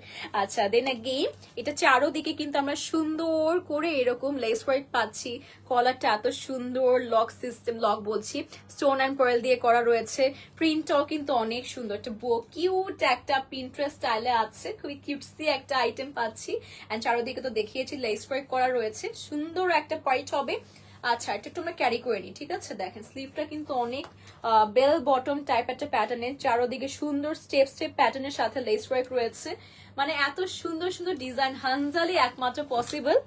আচ্ছা দেন अगेन এটা চারোদিকে কিন্তু আমরা সুন্দর করে এরকম লেস ওয়ার্ক পাচ্ছি, কলারটা এত সুন্দর, লক সিস্টেম, লক বলছি, স্টোন এন্ড পার্ল দিয়ে করা রয়েছে। প্রিন্টটাও কিন্তু অনেক সুন্দর, একটা কিউট একটা পিন্টারেস্ট স্টাইলে আছে, খুবই কিউটসি একটা আইটেম পাচ্ছি। এন্ড চারোদিকে তো দেখিয়েছি লেস ওয়ার্ক করা রয়েছে, সুন্দর একটা পার্ট হবে। আচ্ছা এটা একটু আমরা ক্যারি করে নিই, ঠিক আছে। দেখেন স্লিভটা কিন্তু অনেক বেল বটম টাইপ একটা প্যাটার্নের, চারোদিকে সুন্দর স্টেপ স্টেপ প্যাটার্নের সাথে লেস ওয়ার্ক রয়েছে, মানে এত সুন্দর সুন্দর ডিজাইন হানজালি একমাত্র পসিবল।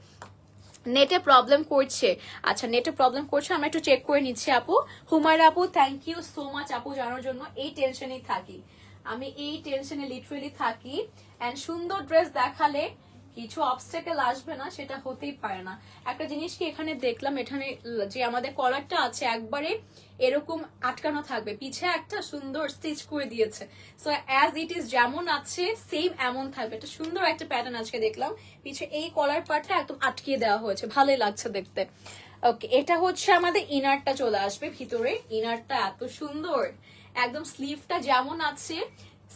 নেটে প্রবলেম করছে, আচ্ছা নেটে প্রবলেম করছে, আমরা একটু চেক করে নিচ্ছি আপু। হুমায়রা আপু থ্যাংক ইউ সো মাচ আপু জানার জন্য, এই টেনশনেই থাকি আমি, এই টেনশনে লিটারেলি থাকি। এন্ড সুন্দর ড্রেস দেখালে কিছু অবস্টেকেল আসবে না, সেটা হতেই পারে না। একটা জিনিস কি এখানে দেখলাম, এখানে যে আমাদের কলারটা আছে একবারে এরকম আটকানো থাকবে, পিছে একটা সুন্দর স্টিচ করে দিয়েছে। সো অ্যাজ ইট ইজ যেমন আছে সেম এমন থাকবে, এটা সুন্দর একটা প্যাটার্ন আজকে দেখলাম। পিছে এই কলার পার্টটা একদম আটকিয়ে দেওয়া হয়েছে, ভালোই লাগছে দেখতে। ওকে এটা হচ্ছে আমাদের ইনারটা চলে আসবে ভিতরে, ইনারটা এত সুন্দর, একদম স্লিভটা যেমন আছে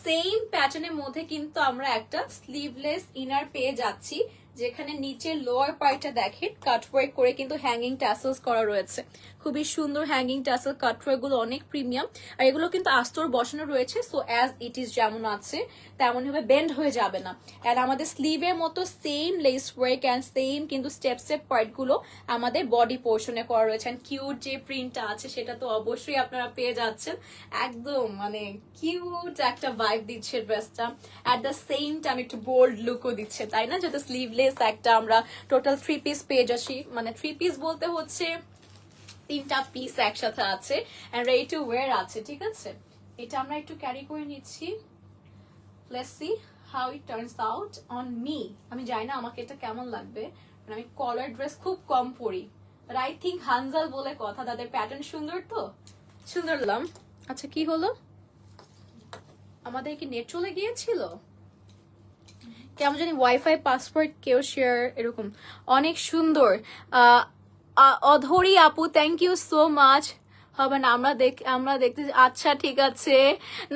সেম প্যাটার্নের মধ্যে কিন্তু আমরা একটা স্লিভলেস ইনার পেয়ে যাচ্ছি, যেখানে নিচের লোয়ার পার্টটা দেখেন কাটওয়ার্ক করে কিন্তু হ্যাঙ্গিং ট্যাসেলস করা রয়েছে, খুবই সুন্দর হ্যাঙ্গিং ট্যাসেল, কাটওয়ার্ক গুলো অনেক প্রিমিয়াম। আর এগুলো কিন্তু আস্তর বসানো রয়েছে, সো অ্যাজ ইট ইজ যেমন আছে তেমন ভাবে বেন্ড হয়ে যাবে না। আর আমাদের স্লিভের মতো same less work and same কিন্তু স্টেপ স্টেপ পার্ট গুলো আমাদের বডি পোর্শনে করা রয়েছে। অ্যান্ড কিউট যে প্রিন্টটা আছে সেটা তো অবশ্যই আপনারা পেয়ে যাচ্ছেন, একদম মানে কিউট একটা ভাইব দিচ্ছে ড্রেসটা, অ্যাট দ্য সেম টাইম একটু বোল্ড লুকও দিচ্ছে, তাই না? যেটা স্লিভলেস একটা আমরা টোটাল 3 পিস পেয়ে যাচ্ছি, মানে 3 পিস বলতে হচ্ছে 3টা পিস একসাথে আছে এন্ড রেডি টু ওয়্যার আছে, ঠিক আছে। এটা আমরা একটু ক্যারি করে নিচ্ছি, let's see how it turns out on me. আমি জানি না আমাকে এটা কেমন লাগবে, মানে আমি কলার ড্রেস খুব কম পরি, বাট আই থিঙ্ক হানজাল বলে কথা, তাদের প্যাটার্ন সুন্দর, তো সুন্দর লাগলাম। আচ্ছা কি হলো, আমাদের কি নেট চলে গিয়েছিল? কেমন জানি ওয়াইফাই পাসওয়ার্ড কেউ শেয়ার এরকম, অনেক সুন্দর। অধরি আপু থ্যাংক ইউ সো মাচ। হবে না, আমরা দেখতে, আচ্ছা ঠিক আছে,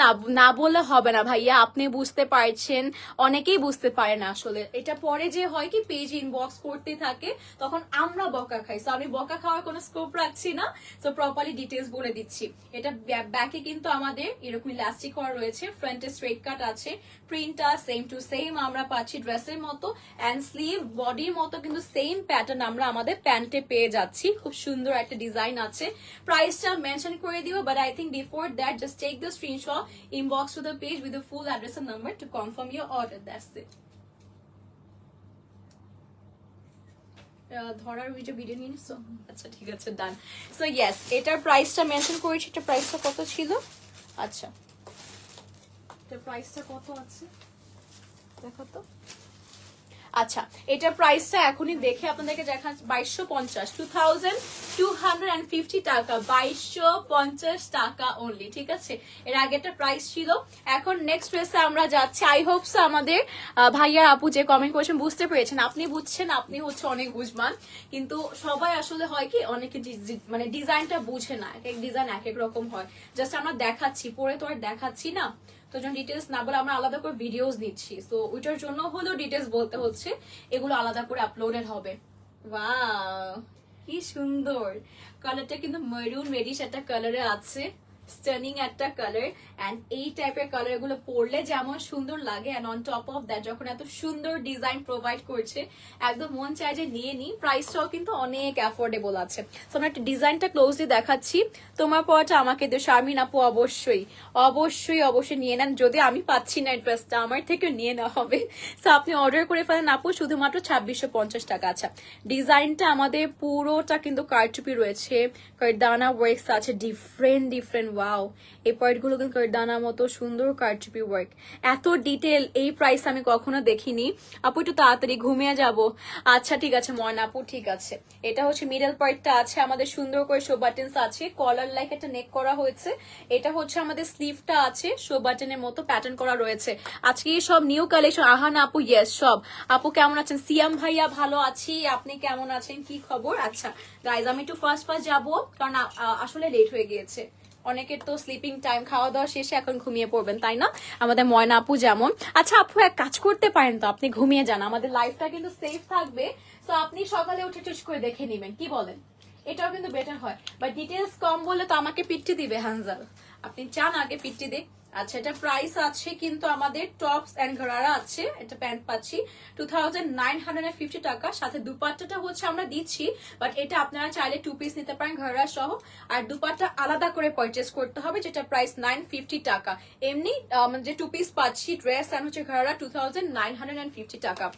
না না বললে হবে না ভাইয়া, আপনি বুঝতে পারছেন, অনেকেই বুঝতে পারে না আসলে। এটা পরে যে হয় কি পেজ ইনবক্স করতে থাকে তখন আমরা বকা খাই, তো আমি বকা খাওয়ার কোনো স্কোপ রাখছি না, তো প্রপারলি ডিটেলস বলে দিচ্ছি। এটা ব্যাকে কিন্তু আমাদের এরকম ইলাস্টিক করা রয়েছে, ফ্রন্টে স্ট্রেট কাট আছে, প্রিন্টটা সেম টু সেম আমরা পাচ্ছি ড্রেসের মতো, অ্যান্ড স্লিভ বডির মতো কিন্তু সেম প্যাটার্ন আমরা আমাদের প্যান্টে পেয়ে যাচ্ছি, খুব সুন্দর একটা ডিজাইন আছে। প্রাইসটা মেনশন করে দিব, but I think before that just take the screenshot, inbox to the page with the full address and number to confirm your order, that's it. ধরার ভিডিও নিয়ে নিছো? আচ্ছা ঠিক আছে, ডান। সো ইয়েস এটার প্রাইসটা মেনশন করেছি, এটার প্রাইসটা কত ছিল? আচ্ছা এটার প্রাইসটা কত আছে দেখো তো। আচ্ছা এটার প্রাইসটা এখনই দেখে আপনাদেরকে দেখান, 2250, 2250 টাকা, 2250 টাকা অনলি, ঠিক আছে। এর আগে একটা প্রাইস ছিল। এখন নেক্সট ড্রেসে আমরা যাচ্ছি, আই হোপ সো আমাদের ভাইয়া আপু যে কমেন্ট করেছেন বুঝতে পেরেছেন, আপনি বুঝছেন, আপনি হচ্ছে অনেক বুঝমান, কিন্তু সবাই আসলে হয় কি অনেকে মানে ডিজাইনটা বুঝে না, এক এক ডিজাইন এক এক রকম হয়, জাস্ট আমরা দেখাচ্ছি, পরে তো আর দেখাচ্ছি না, তো যখন ডিটেলস না বলে আমরা আলাদা করে ভিডিওস দিচ্ছি, তো ওইটার জন্য হলেও ডিটেলস বলতে হচ্ছে, এগুলো আলাদা করে আপলোডেড হবে। ওয়াও কি সুন্দর কালারটা, কিন্তু মেরুন রেডিশ একটা কালারে আছে, স্টার্নিং একটা কালার। এন্ড এই টাইপের কালার গুলো পরলে যেমন সুন্দর লাগে, and on top of that যখন এত সুন্দর ডিজাইন প্রোভাইড করছে, একদম মন চায় যে নিয়ে নিই। প্রাইসটাও কিন্তু অনেক অ্যাফোর্ডেবল আছে। তো আমরা একটা ডিজাইনটা ক্লোজলি দেখাচ্ছি। তোমার পরটা আমাকে তো শারমিন আপু অবশ্যই অবশ্যই অবশ্যই নিয়ে নেন, যদি আমি পাচ্ছি না ড্রেসটা আমার থেকে নিয়ে নেওয়া হবে। তো আপনি অর্ডার করে ফেলেন আপু, শুধুমাত্র 2650 টাকা। আচ্ছা ডিজাইনটা আমাদের পুরোটা কিন্তু কারচুপি রয়েছে, কারদানা ওয়ার্কস আছে ডিফারেন্ট ডিফারেন্ট। ওয়াও এই পার্ট গুলো কিন্তু কারদানা মতো সুন্দর কারচুপি ওয়ার্ক, এত ডিটেল এই প্রাইস আমি কখনো দেখিনি। আপু একটু তাড়াতাড়ি ঘুমিয়ে যাব। আচ্ছা ঠিক আছে ময়না আপু, ঠিক আছে। এটা হচ্ছে মিডল পার্টটা আছে আমাদের সুন্দর করে শো বাটনস আছে, কলার লাইক একটা নেক করা হয়েছে। এটা হচ্ছে আমাদের স্লিভটা আছে শো বাটনের মতো প্যাটার্ন করা রয়েছে। আজকে সব নিউ কালেকশন। আহানা আপু ইয়েস সব। আপু কেমন আছেন? সিয়াম ভাইয়া ভালো আছি, আপনি কেমন আছেন, কি খবর? আচ্ছা গাইজ আমি একটু ফার্স্ট যাবো, কারণ আসলে লেট হয়ে গিয়েছে। অনেকের তো স্লিপিং টাইম, খাওয়া দাওয়া শেষে এখন ঘুমিয়ে পড়বেন তাই না, আমাদের ময়না আপু যেমন। আচ্ছা আপু এক কাজ করতে পারেন তো, আপনি ঘুমিয়ে যান, আমাদের লাইফটা কিন্তু সেফ থাকবে। তো আপনি সকালে উঠে টুস করে দেখে নিবেন, কি বলেন? এটাও কিন্তু বেটার হয়। বাট ডিটেলস কম বলে তো আমাকে পিট্টি দিবে হানজাল, আপনি চান আগে পিট্টি দিক। আচ্ছা এটা প্রাইস আছে কিন্তু আমাদের টপস এন্ড ঘরারা আছে, এটা প্যান্ট পাচ্ছি 2950 টাকা, সাথে দুপাট্টাটা হচ্ছে আমরা দিচ্ছি, বাট এটা আপনারা চাইলে 2 পিস নিতে পারেন ঘরারা সহ, আর দুপাট্টা আলাদা করে পারচেস করতে হবে, যেটা প্রাইস 950 টাকা। এমনি যে 2 পিস পাচ্ছি ড্রেস এন্ড হচ্ছে ঘরারা 2950 টাকা।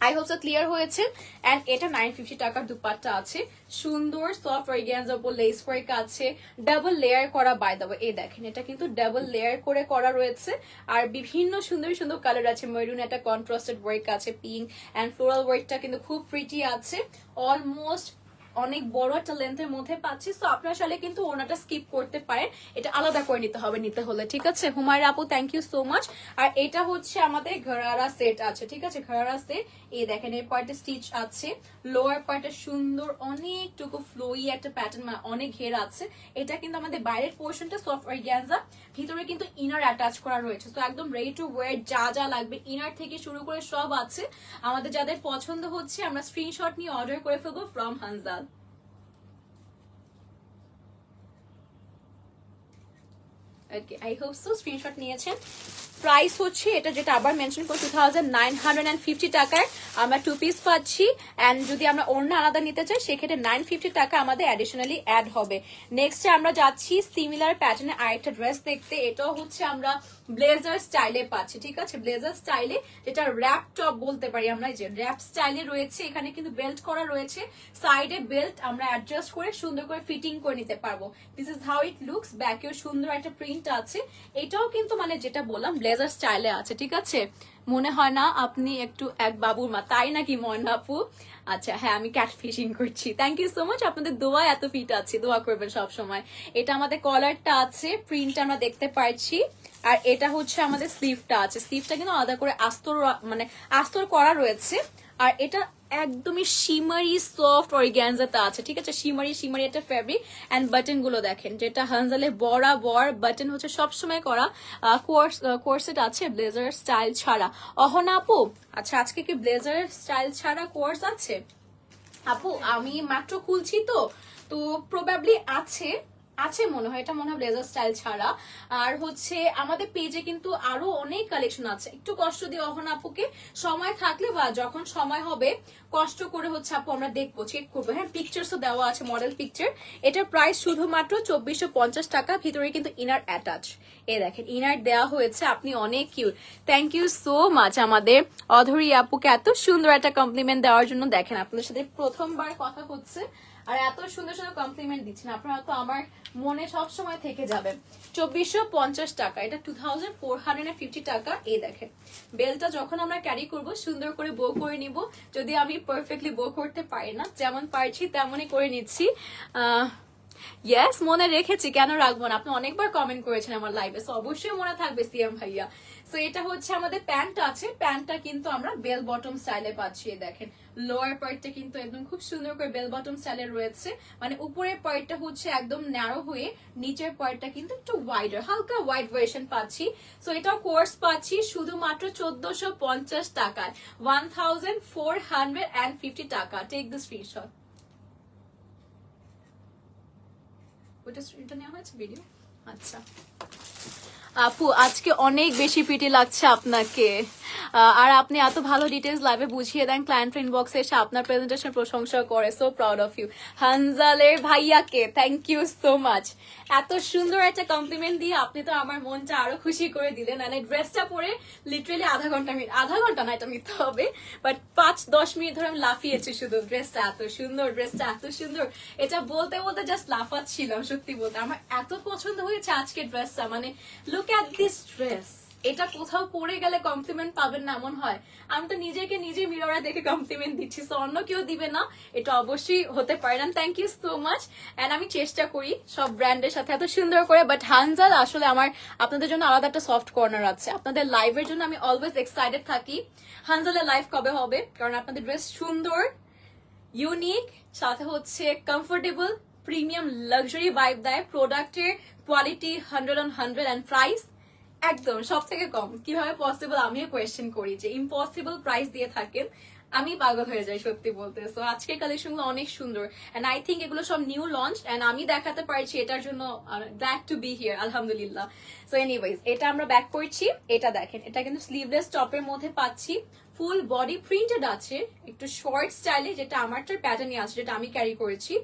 আই হোপ সো ক্লিয়ার হয়েছে। এন্ড এটা 950 টাকার দুপাট্টা আছে, সুন্দর সফট অর্গানজার উপর লেস ওয়ার্ক আছে, ডাবল লেয়ার করা। বাই দ্য ওয়ে এই দেখেন এটা কিন্তু ডাবল লেয়ার করে করা রয়েছে, আর বিভিন্ন সুন্দর সুন্দর কালার আছে। মেরুন একটা কন্ট্রাস্টেড ওয়ার্ক আছে, পিঙ্ক এন্ড ফ্লোরাল ওয়ার্কটা কিন্তু খুব প্রিটি আছে, অলমোস্ট অনেক বড় একটা লেন্থের মধ্যে পাচ্ছি। তো আপনার সাথে কিন্তু ওনাটা স্কিপ করতে পারেন, এটা আলাদা করে নিতে হবে নিতে হলে, ঠিক আছে। হুমায়রা আপু থ্যাংক ইউ সো মাচ। আর এটা হচ্ছে আমাদের ঘরারা সেট আছে, ঠিক আছে, ঘরারা সেট। এই দেখেন এই পার্টে স্টিচ আছে, লোয়ার পার্টে সুন্দর অনেকটুকু ফ্লোই একটা প্যাটার্ন, মানে অনেক ঘের আছে। এটা কিন্তু আমাদের বাইরের পোর্শনটা সফট অর্গানজা, ভিতরে কিন্তু ইনার অ্যাটাচ করা রয়েছে। তো একদম রেডি টু ওয়্যার, যা যা লাগবে ইনার থেকে শুরু করে সব আছে। আমাদের যাদের পছন্দ হচ্ছে আমরা স্ক্রিনশট নিয়ে অর্ডার করে ফেলবো from Hanzal. Okay I hope so screenshot নিয়েছেন। প্রাইস হচ্ছে এটা, যেটা আবার মেনশন করি, 2950 টাকার আমরা 2 পিস পাচ্ছি। এন্ড যদি আমরা ওড়না আলাদা নিতে চাই সেক্ষেত্রে 950 টাকা আমাদের অ্যাডিশনালি অ্যাড হবে। নেক্সট আমরা যাচ্ছি সিমিলার প্যাটার্নের আরেকটা ড্রেস দেখতে। এটাও হচ্ছে আমরা ব্লেজার স্টাইলে পাচ্ছি, ঠিক আছে, ব্লেজার স্টাইলে, যেটা র্যাপ টপ বলতে পারি আমরা, যে র্যাপ স্টাইলে রয়েছে। এখানে কিন্তু বেল্ট করা রয়েছে, সাইডে বেল্ট আমরা অ্যাডজাস্ট করে সুন্দর করে ফিটিং করে নিতে পারবো। This is how it looks. ব্যাকেও সুন্দর একটা প্রিন্ট আছে। এটাও কিন্তু মানে যেটা বললাম ব্লেজার স্টাইলে আছে, ঠিক আছে। মনে হয় না আপনি একটু এক বাবুর মা, তাই নাকি ময়না আপু? আচ্ছা হ্যাঁ আমি ক্যাট ফিশিং করছি। থ্যাংক ইউ সো মাচ, আপনাদের দোয়া এত ফিট আছে, দোয়া করবেন সবসময়। এটা আমাদের কলারটা আছে, প্রিন্ট আমরা দেখতে পাচ্ছি। আর এটা হচ্ছে আমাদের স্লিভটা আছে, স্লিভটা কিন্তু আলাদা করে আস্তর মানে আস্তর করা রয়েছে। আর এটা একদমই শিমারি সফট অর্গানজাতে আছে, ঠিক আছে, শিমারি শিমারি একটা ফ্যাব্রিক। এন্ড বাটন গুলো দেখেন, যেটা হানজালে বরাবর বাটন হচ্ছে সবসময় করা। কোর্সেট আছে ব্লেজার স্টাইল ছাড়া। অহনা আপু আচ্ছা আজকে কি ব্লেজার স্টাইল ছাড়া কোর্স আছে? আপু আমি মাত্র খুলছি তো প্রবাবলি আছে আছে মনে হয়, এটা মনে হয় ব্লেজার স্টাইল ছাড়া। আর হচ্ছে আমাদের পেজে কিন্তু আরো অনেক কালেকশন আছে, একটু কষ্ট দিয়ে অহন আপুকে, সময় থাকলে বা যখন সময় হবে কষ্ট করে হচ্ছে আপু আমরা দেখবো, চেক করবো। হ্যাঁ পিকচারসও দেওয়া আছে, মডেল পিকচার। এটার প্রাইস শুধুমাত্র 2450 টাকা, ভিতরে কিন্তু ইনার অ্যাটাচ। এ দেখেন ইনার দেওয়া হয়েছে, আপনি অনেক cute. Thank you so much আমাদের অধরি আপুকে এত সুন্দর একটা কমপ্লিমেন্ট দেওয়ার জন্য। দেখেন আপনাদের সাথে প্রথমবার কথা হচ্ছে আর এত সুন্দর সুন্দর কমপ্লিমেন্ট দিচ্ছেন, আপনারা তো আমার মনে সব সময় থেকে যাবে। 2450 টাকা, এটা 2450 টাকা। এই দেখেন বেলটা যখন আমরা ক্যারি করব সুন্দর করে বো করে নিব, যদি আমি পারফেক্টলি বো করতে পারি না, যেমন পারছি তেমনই করে নিচ্ছি। ইয়েস মনে রেখেছি, কেন রাখবো না, আপনি অনেকবার কমেন্ট করেছেন আমার লাইভে, সো অবশ্যই মনে থাকবে সিএম ভাইয়া। সো এটা হচ্ছে আমাদের প্যান্ট আছে, প্যান্টটা কিন্তু আমরা বেল বটম স্টাইলে পাচ্ছি। দেখেন লোয়ার পার্টটা কিন্তু একদম খুব সুন্দর করে বেল বটম স্টাইলে রয়েছে, মানে উপরের পার্টটা হচ্ছে একদম ন্যারো হয়ে নিচের পার্টটা কিন্তু একটু ওয়াইডার, হালকা ওয়াইড ভার্সন পাচ্ছি। সো এটাও কোর্স পাচ্ছি শুধুমাত্র 1450 টাকায়, 1450 টাকা। Take the screenshot. ওটা স্ক্রিনটা নেওয়া হয়েছে ভিডিও। আচ্ছা আপু আজকে অনেক বেশি প্রিটি লাগছে আপনাকে, আর আপনি এত ভালো ডিটেলস লাইভে বুঝিয়ে দেন, ক্লায়েন্ট ইনবক্সে এসে আপনার প্রেজেন্টেশন প্রশংসা করে। So proud of you. হানজালের ভাইয়াকে থ্যাংক ইউ সো মাচ, এত সুন্দর একটা কমপ্লিমেন্ট দিয়ে আপনি তো আমার মনটা আরো খুশি করে দিলেন। মানে ড্রেসটা পরে লিটারেলি আধা ঘন্টা না এটা মিথ্যা হবে, বাট 5-10 মিনিট ধরে আমি লাফিয়েছি শুধু। ড্রেসটা এত সুন্দর, ড্রেসটা এত সুন্দর, এটা বলতে বলতে জাস্ট লাফাচ্ছিলাম সত্যি বলতে। আমার এত পছন্দ হয়েছে আজকের ড্রেসটা, মানে লুক এট দিস ড্রেস। এটা কোথাও পরে গেলে কমপ্লিমেন্ট পাবেন না এমন হয়। আমি তো নিজেকে নিজে মিররে দেখে কমপ্লিমেন্ট দিচ্ছি, সো অন্য কেউ দিবে না, এটা অবশ্যই হতে পারে না। Thank you so much. And আমি চেষ্টা করি সব ব্র্যান্ডের সাথে এত সুন্দর করে, বাট হানজাল আসলে আমার আপনাদের জন্য আলাদা একটা সফট কর্নার আছে। আপনাদের লাইভের জন্য আমি অলওয়েজ এক্সাইটেড থাকি হানজালের লাইভ কবে হবে, কারণ আপনাদের ড্রেস সুন্দর, ইউনিক, সাথে হচ্ছে কমফোর্টেবল, প্রিমিয়াম লাক্সারি ভাইব দেয়, প্রোডাক্টের কোয়ালিটি 100 on 100 এন্ড প্রাইস একদম সব থেকে কম। কিভাবে পসিবল আমিও কোয়েশ্চেন করি যে ইম্পসিবল প্রাইস দিয়ে থাকেন, আমি পাগল হয়ে যাই সত্যি বলতে। সো আজকের কালেকশনগুলো অনেক সুন্দর এন্ড আই থিঙ্ক এগুলো সব নিউ লঞ্চ এন্ড আমি দেখাতে পারছি, এটার জন্য গ্ল্যাড টু বি হিয়ার, আলহামদুলিল্লাহ। সো এনিওয়েজ এটা আমরা ব্যাক করছি। এটা দেখেন, এটা কিন্তু স্লিভলেস টপের মধ্যে পাচ্ছি, ফুল বডি প্রিন্টেড আছে, একটু শর্ট স্টাইলে, যেটা আমারটার প্যাটার্নই আছে, যেটা আমি ক্যারি করেছি।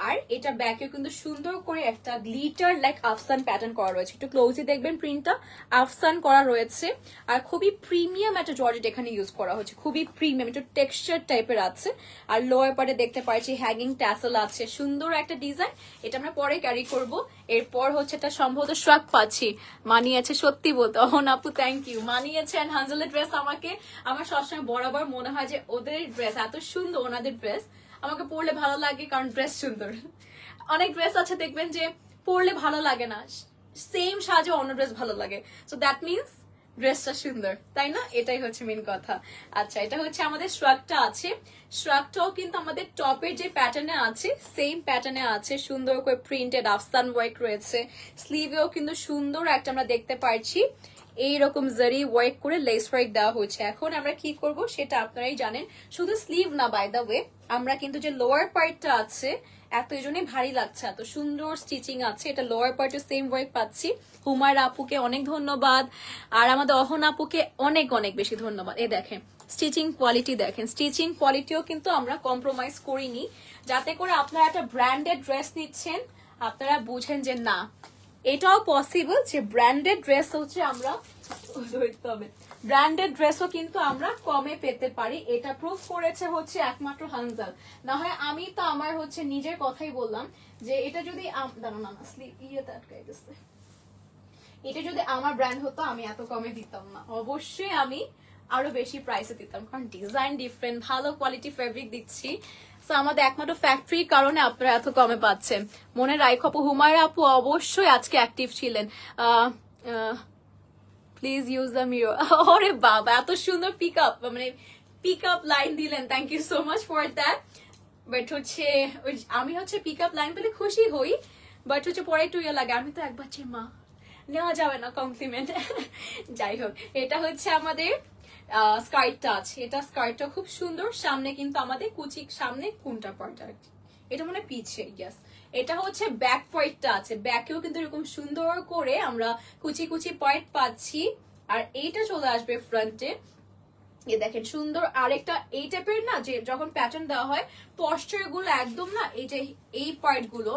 আর এটা ব্যাকে কিন্তু সুন্দর করে একটা গ্লিটার লাইক আফসান প্যাটার্ন করা রয়েছে, একটু ক্লোজলি দেখবেন প্রিন্টটা, আফসান করা রয়েছে। আর খুবই প্রিমিয়াম একটা জর্জেট এখানে ইউজ করা হচ্ছে, খুবই প্রিমিয়াম, একটু টেক্সচার টাইপের আছে। আর লোয়ার পার্টে দেখতে পাচ্ছি হ্যাঙ্গিং ট্যাসেল আছে, সুন্দর একটা ডিজাইন, এটা আমরা পরে ক্যারি করব। এরপর হচ্ছে এটা সম্ভবত শ্রাক পাচ্ছি, মানিয়েছে সত্যি বলতে। অহন আপু থ্যাংক ইউ, মানিয়েছে। এন্ড হানজালের ড্রেস আমাকে, আমার সবসময় বরাবর মনে হয় যে ওদের ড্রেস এত সুন্দর, ওনাদের ড্রেস আমাকে পরলে ভালো লাগে, কারণ ড্রেস সুন্দর। অনেক ড্রেস আছে দেখবেন যে পরলে ভালো লাগে না, সেম সাজে অন্য ড্রেস ভালো লাগে, সো দ্যাট মিনস ড্রেসটা সুন্দর, তাই না? এটাই হচ্ছে মেন কথা। আচ্ছা এটা হচ্ছে আমাদের শ্রাকটা আছে, শ্রাকটাও কিন্তু আমাদের টপের যে প্যাটার্নে আছে সেম প্যাটার্নে আছে, সুন্দর করে প্রিন্টেড আফসান ওয়ার্ক রয়েছে। স্লিভেও কিন্তু সুন্দর একটা আমরা দেখতে পাচ্ছি এইরকম জারি ওয়ার্ক করে লেস ওয়ার্ক দেওয়া হয়েছে। এখন আমরা কি করব সেটা আপনারাই জানেন। শুধু স্লিভ না, বাই দা ওয়ে আমরা কিন্তু যে লোয়ার পার্টটা আছে এত এই জন্যই ভারী লাগছে, এত সুন্দর স্টিচিং আছে। এটা লোয়ার পার্টে সেম ওয়ার্ক পাচ্ছি। হুমায়রা আপুকে অনেক ধন্যবাদ, আর আমাদের অহন আপুকে অনেক অনেক বেশি ধন্যবাদ। এ দেখেন স্টিচিং কোয়ালিটি, দেখেন স্টিচিং কোয়ালিটিও কিন্তু আমরা কম্প্রোমাইজ করিনি, যাতে করে আপনারা একটা ব্র্যান্ডেড ড্রেস নিচ্ছেন আপনারা বুঝেন যে না এটাও পসিবল যে ব্র্যান্ডেড ড্রেস হচ্ছে আমরা ধরতে হবে, ব্র্যান্ডেড ড্রেসও কিন্তু আমরা কমে পেতে পারি। এটা প্রুফ করেছে হচ্ছে একমাত্র হানজাল, না হয় আমি তো আমার হচ্ছে নিজের কথাই বললাম যে এটা যদি এটা যদি আমার ব্র্যান্ড হতো আমি এত কমে দিতাম না, অবশ্যই আমি আরো বেশি প্রাইসে দিতাম, কারণ ডিজাইন ডিফারেন্ট, ভালো কোয়ালিটি ফেব্রিক দিচ্ছি। তো আমাদের একমাত্র ফ্যাক্টরির কারণে আপনারা এত কমে পাচ্ছেন। মনে রাখো আপু, হুমায়রা আপু অবশ্যই আজকে অ্যাক্টিভ ছিলেন। Please use the mirror. ওরে বাবা এত সুন্দর পিক আপ লাইন দিলেন, thank you so much for that. But হচ্ছে আমি হচ্ছে পিক আপ লাইন পেলে খুশি হই, বাট হচ্ছে পরে একটু ইয়ে লাগে, আমি তো এক বাচ্চার মা, নেওয়া যাবে না কমপ্লিমেন্ট। যাই হোক এটা হচ্ছে আমাদের স্কার্টটা আছে, এটা স্কার্টটা খুব সুন্দর, সামনে কিন্তু আমাদের কুচি সামনে কোনটা পয়েন্ট, এটা মানে পিছে, ইয়েস। এটা হচ্ছে ব্যাক পয়েন্টটা আছে, ব্যাকেও কিন্তু এরকম সুন্দর করে আমরা কুচি কুচি পয়েন্ট পাচ্ছি। আর এইটা চলে আসবে ফ্রন্টে, এ দেখেন সুন্দর আরেকটা এই টাইপের না, যে যখন প্যাটার্ন দেওয়া হয় পশ্চার গুলো একদম না, এই যে এই পার্ট গুলো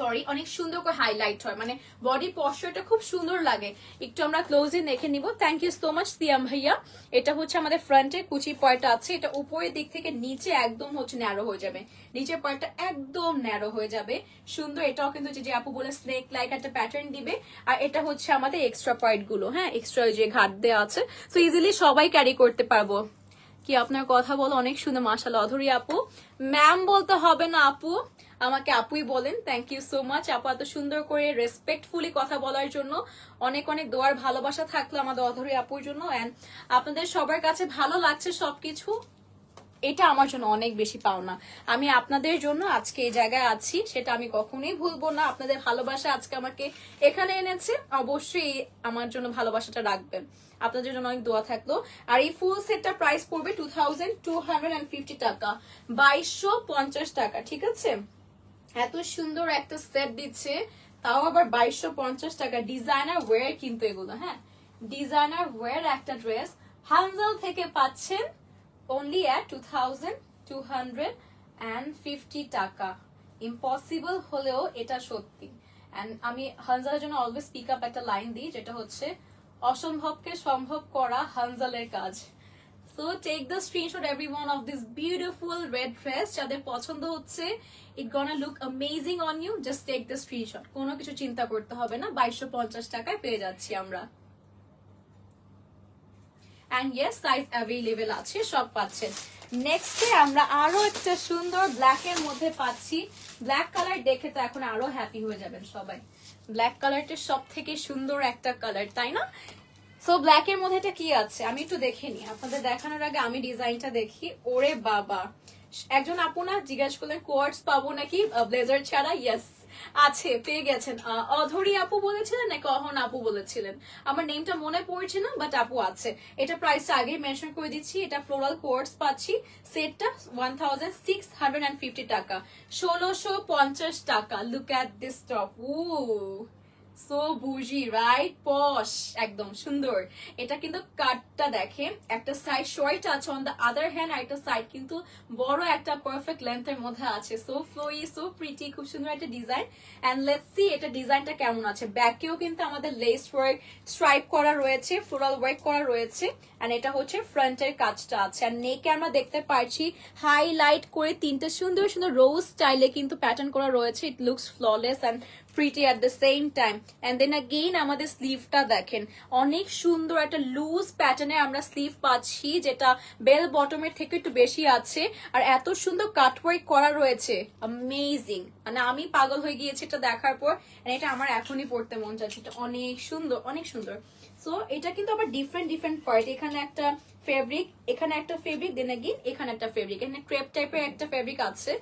সরি অনেক সুন্দর করে হাইলাইট হয়, মানে বডি পশ্চারটা খুব সুন্দর লাগে। একটু আমরা ক্লোজলি দেখে নিব। থ্যাংক ইউ সো মাচ সিয়াম ভাইয়া। এটা হচ্ছে আমাদের ফ্রন্টে কুচি পয়েন্টটা আছে, এটা উপরের দিক থেকে নিচে একদম হচ্ছে ন্যারো হয়ে যাবে, নিচের পয়েন্টটা একদম ন্যারো হয়ে যাবে সুন্দর। এটাও কিন্তু যে আপু বলে স্নেক লাইক একটা প্যাটার্ন দিবে। আর এটা হচ্ছে আমাদের এক্সট্রা পয়েন্ট গুলো, হ্যাঁ এক্সট্রা যে ঘাট দেওয়া আছে, সো ইজিলি সবাই ক্যারি করতে পারবো। কি আপনার কথা বলো অনেক সুন্দর, মাশাআল্লাহ। অধরি আপু ম্যাম বলতে হবে না আপু, আমাকে আপুই বলেন। থ্যাংক ইউ সো মাচ আপু, এত সুন্দর করে রেসপেক্টফুলি কথা বলার জন্য। অনেক অনেক দোয়ার ভালোবাসা থাকলো আমাদের অধরি আপুর জন্য। এন্ড আপনাদের সবার কাছে ভালো লাগছে সবকিছু, এটা আমার জন্য অনেক বেশি পাওনা। আমি আপনাদের জন্য আজকে এই জায়গায় আছি, সেটা আমি কখনোই ভুলবো না। আপনাদের ভালোবাসা আজকে আমাকে এখানে এনেছে, অবশ্যই আমার জন্য ভালোবাসাটা রাখবেন। আপনাদের জন্য অনেক দোয়া থাকলো। আর এই ফুল সেটটা প্রাইস পড়বে 2250 টাকা, 2250 টাকা, ঠিক আছে? এত সুন্দর একটা সেট দিচ্ছে, তাও আবার 2250 টাকা। ডিজাইনার ওয়্যার কিন্তু এগুলো, হ্যাঁ ডিজাইনার ওয়্যার একটা ড্রেস হানজাল থেকে পাচ্ছেন only at 2250 টাকা। ইম্পসিবল হলেও এটা সত্যি। এন্ড আমি হানজালের জন্য অলওয়েজ পিক আপ একটা লাইন দিই, যেটা হচ্ছে অসম্ভবকে সম্ভব করা হানজালের কাজ। So take the screenshot everyone of this beautiful red dress. যাদের পছন্দ হচ্ছে, it gonna look amazing on you, just take the screenshot. কোনো কিছু চিন্তা করতে হবে না, 2250 টাকায় পেয়ে যাচ্ছি আমরা। And yes, size available আছে, সব পাচ্ছেন। নেক্সটে আমরা আরো একটা সুন্দর ব্ল্যাক এর মধ্যে পাচ্ছি। ব্ল্যাক কালার দেখে তো এখন আরো হ্যাপি হয়ে যাবেন সবাই। ব্ল্যাক কালারটা সব থেকে সুন্দর একটা কালার, তাই না? সো ব্ল্যাক এর মধ্যে এটা কি আছে আমি একটু দেখে নিই, আপনাদের দেখানোর আগে আমি ডিজাইনটা দেখি। ওরে বাবা, একজন আপু না জিজ্ঞাসা করলেন কোয়ার্টস পাবো নাকি ব্লেজার ছাড়া। ইয়েস আছে, পেয়ে গেছেন। অধরি আপু বলেছিলেন নাকি অহন আপু বলেছিলেন, আমার নেমটা মনে পড়ছে না, বাট আপু আছে। এটা প্রাইসটা আগেই মেনশন করে দিচ্ছি। এটা ফ্লোরাল কোয়ার্টস পাচ্ছি, সেটটা 1650 টাকা, 1650 টাকা। Look at this top, oh so boujee, right? Posh, একদম সুন্দর। এটা কিন্তু কাটটা দেখেন, একটা সাইড শর্ট আছে অন দ্য আদার হ্যান্ড, আর একটা সাইড কিন্তু বড় একটা পারফেক্ট লেন্থের মধ্যে আছে। সো ফ্লোই, সো প্রিটি, খুব সুন্দর একটা ডিজাইন। এন্ড লেটস সি এটা ডিজাইনটা কেমন আছে। ব্যাকেও কিন্তু আমাদের লেস ওয়ার্ক স্ট্রাইপ করা রয়েছে, ফ্লোরাল ওয়ার্ক করা রয়েছে। এন্ড এটা হচ্ছে ফ্রন্টের কাজটা আছে। আর নেকে আমরা দেখতে পাচ্ছি হাইলাইট করে তিনটা সুন্দর সুন্দর রোজ স্টাইলে কিন্তু প্যাটার্ন করা রয়েছে। It looks flawless and pretty at the same time. And then again আমাদের স্লিভটা দেখেন, অনেক সুন্দর একটা লুজ প্যাটার্নে আমরা স্লিভ পাচ্ছি, যেটা বেল বটমের থেকে একটু বেশি আছে। আর এত সুন্দর কাটওয়ার্ক করা রয়েছে, অ্যামেজিং। মানে আমি পাগল হয়ে গিয়েছি এটা দেখার পর। এটা আমার এখনই পড়তে মন চাচ্ছে, এটা অনেক সুন্দর, অনেক সুন্দর। সো এটা কিন্তু আবার ডিফারেন্ট ডিফারেন্ট পার্ট। এখানে একটা ফেব্রিক, এখানে একটা ফেব্রিক, দেন अगेन এখানে একটা ফেব্রিক। এখানে ক্রেপ টাইপের একটা ফেব্রিক আছে,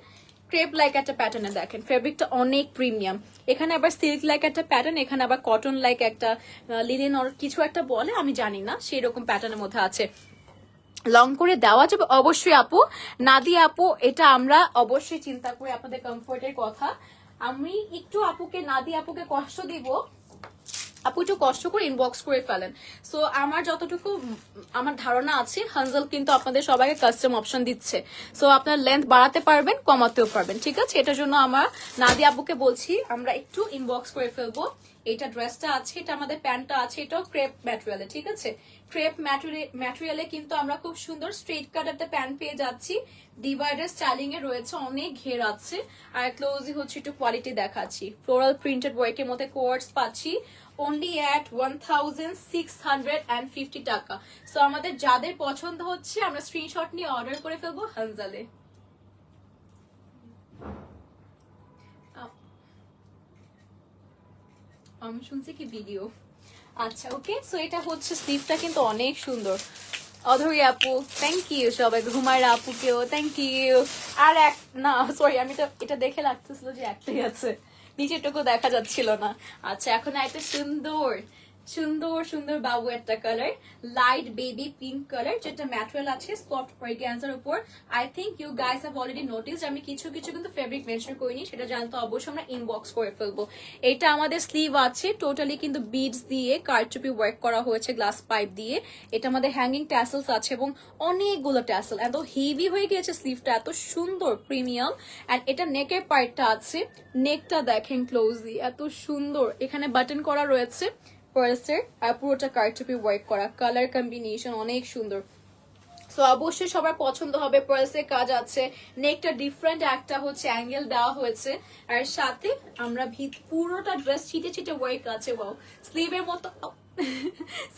ক্রেপ লাইক একটা প্যাটার্নে দেখেন, ফেব্রিকটা অনেক প্রিমিয়াম। এখানে আবার সিল্ক লাইক একটা প্যাটার্ন, এখানে আবার কটন লাইক একটা লিনেন অর কিছু একটা বলে, আমি জানি না, সেই রকম প্যাটার্নের মধ্যে আছে। লং করে দেওয়া যাবে অবশ্যই আপু, নাদিয়া আপু। এটা আমরা অবশ্যই চিন্তা করি আপনাদের কমফোর্টের কথা। আমি একটু আপুকে, নাদিয়া আপুকে কষ্ট দিব, আপু একটু কষ্ট করে ইনবক্স করে ফেলেন। সো আমার যতটুকু আমার ধারণা আছে, হানজাল কিন্তু আপনাদের সবাইকে কাস্টম অপশন দিচ্ছে। সো আপনার লেন্থ বাড়াতে পারবেন, কমাতেও পারবেন, ঠিক আছে? এটার জন্য আমার নাদিয়া আপুকে বলছি আমরা একটু ইনবক্স করে ফেলবো। এটা ড্রেসটা আছে, এটা আমাদের প্যান্টটা আছে, এটাও ক্রেপ ম্যাটেরিয়ালে, ঠিক আছে? ক্রেপ ম্যাটেরিয়ালে কিন্তু আমরা খুব সুন্দর স্ট্রেট কাট একটা প্যান্ট পেয়ে যাচ্ছি। ডিভাইডার স্টাইলিং এ রয়েছে, অনেক ঘের আছে। আর ক্লোজই হচ্ছে একটু কোয়ালিটি দেখাচ্ছি। ফ্লোরাল প্রিন্টেড ওয়ার্কের মধ্যে কোয়ার্টস পাচ্ছি only at 1650 টাকা। সো আমাদের যাদের পছন্দ হচ্ছে আমরা স্ক্রিনশট নিয়ে অর্ডার করে ফেলবো হানজালে। আমি শুনছি কি ভিডিও, আচ্ছা ওকে। সো এটা হচ্ছে স্লিভটা কিন্তু অনেক সুন্দর। অধরি আপু থ্যাংক ইউ, সবাই ঘুমাইরা আপুকেও থ্যাংক ইউ। আর এক না সরি, আমি এটা দেখে লাগতেছিল যে একটাই আছে, নিচেটুকু দেখা যাচ্ছিল না। আচ্ছা এখন একটা সুন্দর সুন্দর সুন্দর বাবু একটা colour, light baby pink colour, যেটা ম্যাটেরিয়াল আছে সফট অর্গানজার উপর। I think you guys have already notice, আমি কিছু কিছু কিন্তু ফেব্রিক মেনশন করিনি, সেটা জানতে অবশ্যই আমরা ইনবক্স করে ফেলবো। এটা আমাদের স্লিভ আছে, টোটালি কিন্তু বিডস দিয়ে কারচুপি ওয়ার্ক করা হয়েছে গ্লাস পাইপ দিয়ে। এটা আমাদের হ্যাঙ্গিং ট্যাসেলস আছে এবং অনেকগুলো ট্যাসেল, এত হেভি হয়ে গিয়েছে স্লিভটা, এত সুন্দর প্রিমিয়াম। অ্যান্ড এটা নেকের পার্টটা আছে, নেকটা দেখেন ক্লোজলি, এত সুন্দর। এখানে বাটন করা রয়েছে পার্সের, আর পুরোটা কারচুপি ওয়ার্ক করা, কালার কম্বিনেশন অনেক সুন্দর। সো অবশ্যই সবার পছন্দ হবে। পার্সের কাজ আছে, নেকটা ডিফারেন্ট একটা হচ্ছে অ্যাঙ্গেল দেওয়া হয়েছে, আর সাথে আমরা পুরোটা ড্রেস ছিটে ছিটে ওয়ার্ক আছে। ওয়াও, স্লিভের মতো